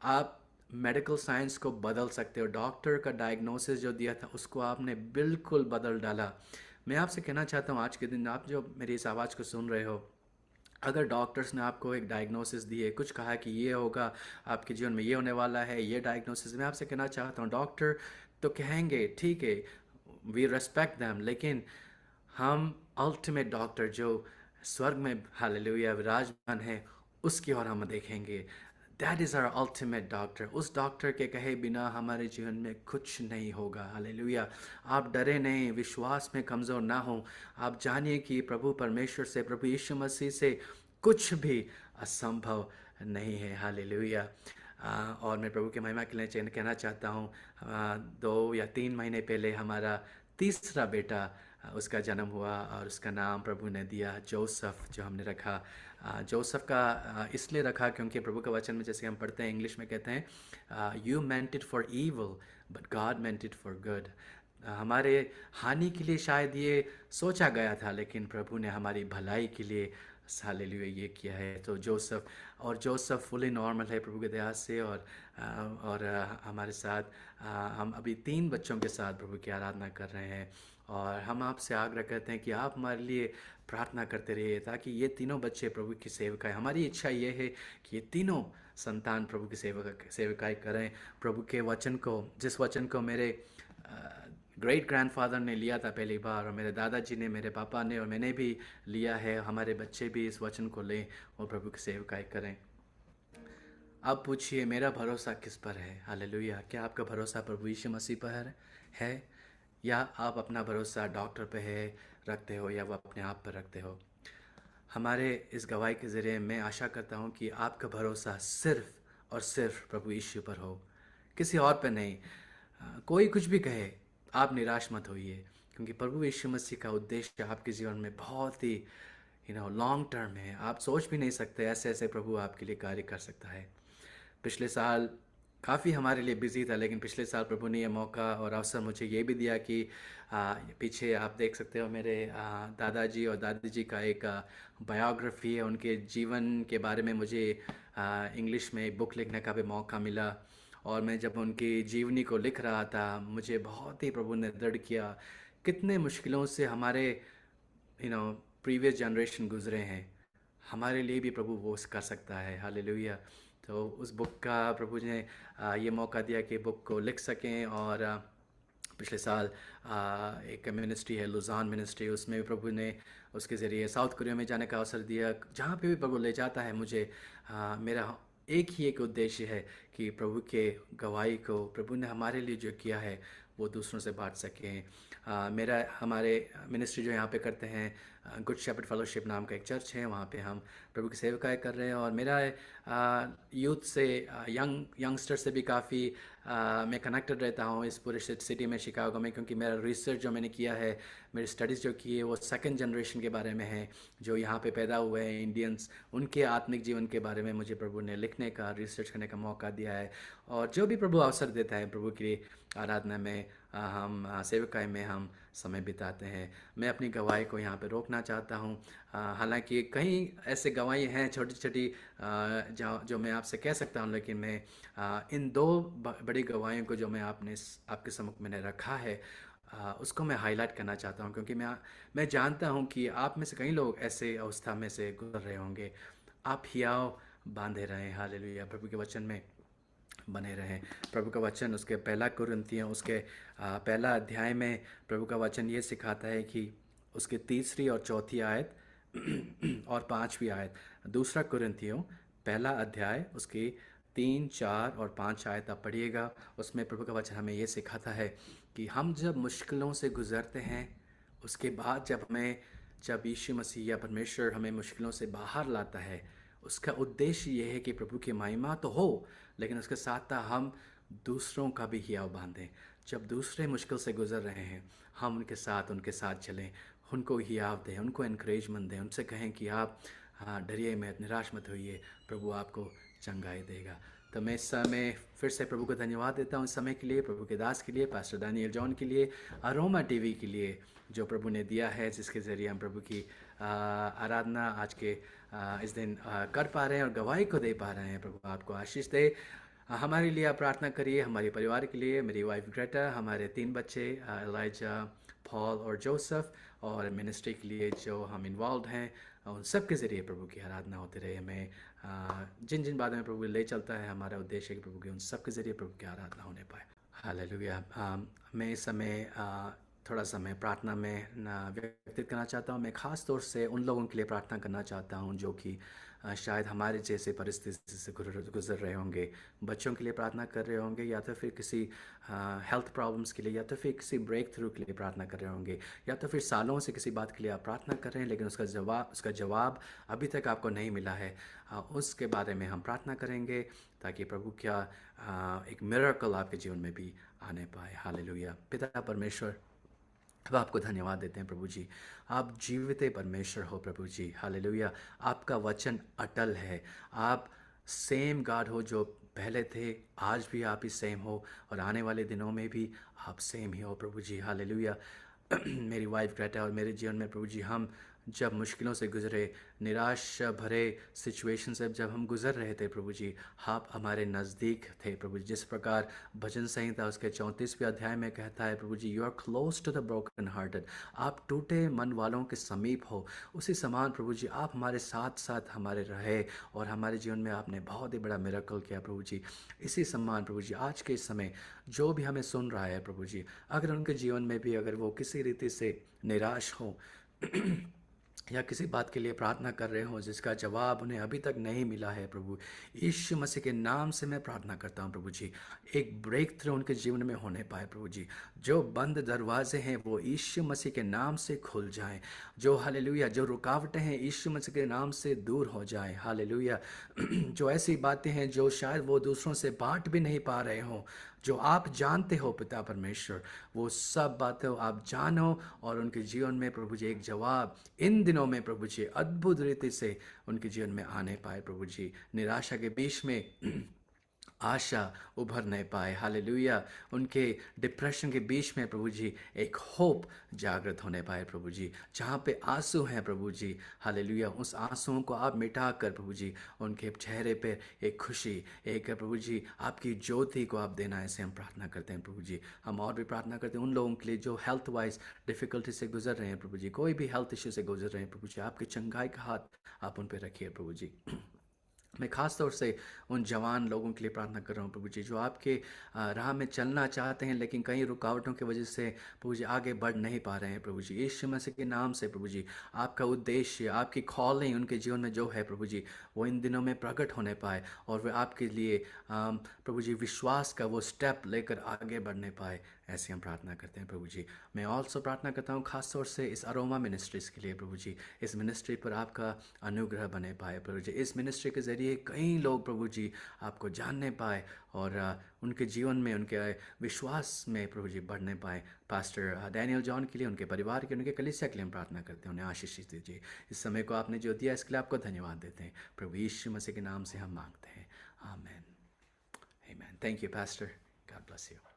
आप मेडिकल साइंस को बदल सकते हो। डॉक्टर का डायग्नोसिस जो दिया था उसको आपने बिल्कुल बदल डाला। मैं आपसे कहना चाहता हूँ आज के दिन आप जो मेरी इस आवाज़ को सुन रहे हो, अगर डॉक्टर्स ने आपको एक डायग्नोसिस दी है, कुछ कहा कि ये होगा, आपके जीवन में ये होने वाला है, ये डायग्नोसिस, मैं आपसे कहना चाहता हूँ डॉक्टर तो कहेंगे ठीक है, वी रेस्पेक्ट दैम, लेकिन हम अल्टीमेट डॉक्टर जो स्वर्ग में हालेलुया विराजमान है, उसकी ओर हम देखेंगे। That is our ultimate doctor. उस डॉक्टर के कहे बिना हमारे जीवन में कुछ नहीं होगा। हालेलुया। आप डरे नहीं, विश्वास में कमज़ोर ना हो। आप जानिए कि प्रभु परमेश्वर से, प्रभु यीशु मसीह से कुछ भी असंभव नहीं है। हालेलुया। और मैं प्रभु की महिमा के लिए कहना चाहता हूँ, 2 या 3 महीने पहले हमारा तीसरा बेटा उसका जन्म हुआ, और उसका नाम प्रभु ने दिया जोसेफ, जो हमने रखा। जोसेफ का इसलिए रखा क्योंकि प्रभु का वचन में जैसे हम पढ़ते हैं, इंग्लिश में कहते हैं you meant it for evil but God meant it for good. हमारे हानि के लिए शायद ये सोचा गया था, लेकिन प्रभु ने हमारी भलाई के लिए हालेलुया ये किया है। तो जोसेफ फुली नॉर्मल है प्रभु के दया से। हमारे साथ हम अभी 3 बच्चों के साथ प्रभु की आराधना कर रहे हैं। और हम आपसे आग्रह करते हैं कि आप हमारे लिए प्रार्थना करते रहिए, ताकि ये तीनों बच्चे प्रभु की सेवकाई, हमारी इच्छा ये है कि ये तीनों संतान प्रभु की सेवकाई करें। प्रभु के वचन को, जिस वचन को मेरे ग्रेट ग्रैंडफादर ने लिया था पहली बार, और मेरे दादाजी ने, मेरे पापा ने, और मैंने भी लिया है, हमारे बच्चे भी इस वचन को लें और प्रभु की सेवकाई करें। अब पूछिए मेरा भरोसा किस पर है। हालेलुया। क्या आपका भरोसा प्रभु यीशु मसीह पर है, या आप अपना भरोसा डॉक्टर पे है रखते हो, या वो अपने आप पर रखते हो। हमारे इस गवाही के ज़रिए मैं आशा करता हूँ कि आपका भरोसा सिर्फ और सिर्फ प्रभु यीशु पर हो, किसी और पर नहीं। कोई कुछ भी कहे, आप निराश मत होइए, क्योंकि प्रभु यीशु मसीह का उद्देश्य आपके जीवन में बहुत ही लॉन्ग टर्म है। आप सोच भी नहीं सकते ऐसे ऐसे प्रभु आपके लिए कार्य कर सकता है। पिछले साल काफ़ी हमारे लिए बिजी था, लेकिन पिछले साल प्रभु ने ये मौका और अवसर मुझे ये भी दिया कि पीछे आप देख सकते हो मेरे दादाजी और दादी जी का एक बायोग्राफी है, उनके जीवन के बारे में मुझे इंग्लिश में एक बुक लिखने का भी मौका मिला। और मैं जब उनकी जीवनी को लिख रहा था, मुझे बहुत ही प्रभु ने दृढ़ किया, कितने मुश्किलों से हमारे यू नो प्रीवियस जनरेशन गुजरे हैं, हमारे लिए भी प्रभु वो कर सकता है। हालेलुया। तो उस बुक का प्रभु ने ये मौका दिया कि बुक को लिख सकें। और पिछले साल एक मिनिस्ट्री है लुजान मिनिस्ट्री, उसमें भी प्रभु ने उसके ज़रिए साउथ कोरिया में जाने का अवसर दिया। जहाँ पे भी प्रभु ले जाता है मुझे, मेरा एक ही एक उद्देश्य है कि प्रभु के गवाही को प्रभु ने हमारे लिए जो किया है वो दूसरों से बांट सकें। मेरा हमारे मिनिस्ट्री जो यहाँ पे करते हैं, गुड शेपर्ड फेलोशिप नाम का एक चर्च है, वहाँ पे हम प्रभु की सेवकाएं कर रहे हैं। और मेरा यूथ से यंगस्टर से भी काफ़ी मैं कनेक्टेड रहता हूँ इस पूरे सिटी में, शिकागो में, क्योंकि मेरा रिसर्च जो मैंने किया है, मेरी स्टडीज़ जो की है वो सेकंड जनरेशन के बारे में है, जो यहाँ पे पैदा हुए हैं इंडियंस, उनके आत्मिक जीवन के बारे में मुझे प्रभु ने लिखने का, रिसर्च करने का मौका दिया है। और जो भी प्रभु अवसर देता है, प्रभु की आराधना में हम सेवकाई में हम समय बिताते हैं। मैं अपनी गवाही को यहाँ पे रोकना चाहता हूँ। हालांकि कई ऐसे गवाही हैं छोटी छोटी जो मैं आपसे कह सकता हूँ, लेकिन मैं इन दो बड़ी गवाहियों को जो मैं आपके सम्मुख मैंने रखा है, उसको मैं हाईलाइट करना चाहता हूँ, क्योंकि मैं जानता हूँ कि आप में से कई लोग ऐसे अवस्था में से गुजर रहे होंगे। आप हियाव बांधे रहें, हालेलुया, प्रभु के वचन में बने रहें। प्रभु का वचन उसके पहला कुरिन्थियों उसके पहला अध्याय में प्रभु का वचन ये सिखाता है कि उसके तीसरी और चौथी आयत और पांचवी आयत, दूसरा कुरिन्थियों पहला अध्याय उसकी 3, 4 और 5 आयत आप पढ़िएगा। उसमें प्रभु का वचन हमें ये सिखाता है कि हम जब मुश्किलों से गुजरते हैं, उसके बाद जब यीशु मसीह या परमेश्वर हमें मुश्किलों से बाहर लाता है, उसका उद्देश्य ये है कि प्रभु की महिमा तो हो, लेकिन उसके साथ साथ हम दूसरों का भी हियाव बांधें। जब दूसरे मुश्किल से गुजर रहे हैं, हम उनके साथ चलें, उनको हियाव दें, उनको इनकरेजमेंट दें, उनसे कहें कि आप डरिए मत, निराश मत होइए, प्रभु आपको चंगाई देगा। तो मैं इस समय फिर से प्रभु को धन्यवाद देता हूँ इस समय के लिए, प्रभु के दास के लिए, पास्टर दानियल जॉन के लिए, अरोमा टीवी के लिए जो प्रभु ने दिया है, जिसके ज़रिए हम प्रभु की आराधना आज के इस दिन कर पा रहे हैं और गवाही को दे पा रहे हैं। प्रभु आपको आशीष दे। हमारे लिए आप प्रार्थना करिए, हमारे परिवार के लिए, मेरी वाइफ ग्रेटा, हमारे 3 बच्चे एलाइजा, पॉल और जोसेफ, और मिनिस्ट्री के लिए जो हम इन्वॉल्व हैं, उन सब के ज़रिए प्रभु की आराधना होती रहे। हमें जिन जिन बातों में प्रभु ले चलता है, हमारा उद्देश्य है कि प्रभु के उन सब के ज़रिए प्रभु की आराधना होने पाए। हालेलुया। मैं इस समय थोड़ा समय प्रार्थना में व्यतीत करना चाहता हूँ। मैं ख़ास तौर से उन लोगों के लिए प्रार्थना करना चाहता हूँ जो कि शायद हमारे जैसे परिस्थिति से गुजर रहे होंगे। बच्चों के लिए प्रार्थना कर रहे होंगे, या तो फिर किसी हेल्थ प्रॉब्लम्स के लिए, या तो फिर किसी ब्रेक थ्रू के लिए प्रार्थना कर रहे होंगे, या तो फिर सालों से किसी बात के लिए आप प्रार्थना कर रहे हैं, लेकिन उसका जवाब अभी तक आपको नहीं मिला है। उसके बारे में हम प्रार्थना करेंगे, ताकि प्रभु क्या एक मिरेकल आपके जीवन में भी आने पाए। हालेलुया। पिता परमेश्वर, अब आपको धन्यवाद देते हैं प्रभु जी, आप जीवित परमेश्वर हो प्रभु जी। हालेलुया। आपका वचन अटल है, आप सेम गॉड हो, जो पहले थे आज भी आप ही सेम हो, और आने वाले दिनों में भी आप सेम ही हो प्रभु जी। हालेलुया। मेरी वाइफ ग्रेटा और मेरे जीवन में प्रभु जी, हम जब मुश्किलों से गुजरे, निराश भरे सिचुएशन से जब हम गुजर रहे थे प्रभु जी, आप हमारे नज़दीक थे प्रभु जी। जिस प्रकार भजन संहिता उसके 34वें अध्याय में कहता है प्रभु ji, you are close to the broken hearted, आप टूटे मन वालों के समीप हो। उसी समान प्रभु जी, आप हमारे साथ साथ हमारे रहे, और हमारे जीवन में आपने बहुत ही बड़ा मिरेकल किया प्रभु जी। इसी समान प्रभु जी, आज के समय जो भी हमें सुन रहा है प्रभु जी, अगर उनके जीवन में भी अगर वो किसी रीति से निराश हो या किसी बात के लिए प्रार्थना कर रहे हो जिसका जवाब उन्हें अभी तक नहीं मिला है प्रभु, यीशु मसीह के नाम से मैं प्रार्थना करता हूँ प्रभु जी, एक ब्रेक थ्रू उनके जीवन में होने पाए प्रभु जी। जो बंद दरवाजे हैं वो यीशु मसीह के नाम से खुल जाएं। जो हालेलुया, जो रुकावटें हैं यीशु मसीह के नाम से दूर हो जाएं। हालेलुया। जो ऐसी बातें हैं जो शायद वो दूसरों से बांट भी नहीं पा रहे हों, जो आप जानते हो पिता परमेश्वर, वो सब बातें आप जानो, और उनके जीवन में प्रभु जी एक जवाब इन दिनों में प्रभु जी अद्भुत रीति से उनके जीवन में आने पाए प्रभु जी। निराशा के बीच में आशा उभर नहीं पाए। हालेलुया। उनके डिप्रेशन के बीच में प्रभु जी एक होप जागृत होने पाए प्रभु जी। जहाँ पे आंसू हैं प्रभु जी, हालेलुया, उस आंसुओं को आप मिटा कर प्रभु जी उनके चेहरे पे एक खुशी, एक प्रभु जी आपकी ज्योति को आप देना, ऐसे हम प्रार्थना करते हैं प्रभु जी। हम और भी प्रार्थना करते हैं उन लोगों के लिए जो हेल्थ वाइज डिफिकल्टी से गुजर रहे हैं प्रभु जी, कोई भी हेल्थ इश्यू से गुजर रहे हैं प्रभु जी, आपकी चंगाई का हाथ आप उन पर रखिए प्रभु जी। मैं ख़ास तौर से उन जवान लोगों के लिए प्रार्थना कर रहा हूँ प्रभु जी, जो आपके राह में चलना चाहते हैं लेकिन कई रुकावटों की वजह से प्रभु जी आगे बढ़ नहीं पा रहे हैं प्रभु जी। यीशु मसीह के नाम से प्रभु जी आपका उद्देश्य, आपकी कॉलिंग उनके जीवन में जो है प्रभु जी, वो इन दिनों में प्रकट होने पाए और वे आपके लिए प्रभु जी विश्वास का वो स्टेप लेकर आगे बढ़ने पाए, ऐसे हम प्रार्थना करते हैं प्रभु जी। मैं ऑल्सो प्रार्थना करता हूँ खास तौर से इस अरोमा मिनिस्ट्रीज़ के लिए प्रभु जी, इस मिनिस्ट्री पर आपका अनुग्रह बने पाए प्रभु जी। इस मिनिस्ट्री के ज़रिए कई लोग प्रभु जी आपको जानने पाए और उनके जीवन में, उनके विश्वास में प्रभु जी बढ़ने पाए। पास्टर डैनियल जॉन के लिए, उनके परिवार के, उनके कलीसिया के लिए हम प्रार्थना करते हैं, उन्हें आशीष दीजिए। इस समय को आपने जो दिया इसके लिए आपको धन्यवाद देते हैं प्रभु यीशु मसीह के नाम से हम मांगते हैं, आमीन। आमीन। Thank you pastor, God bless you.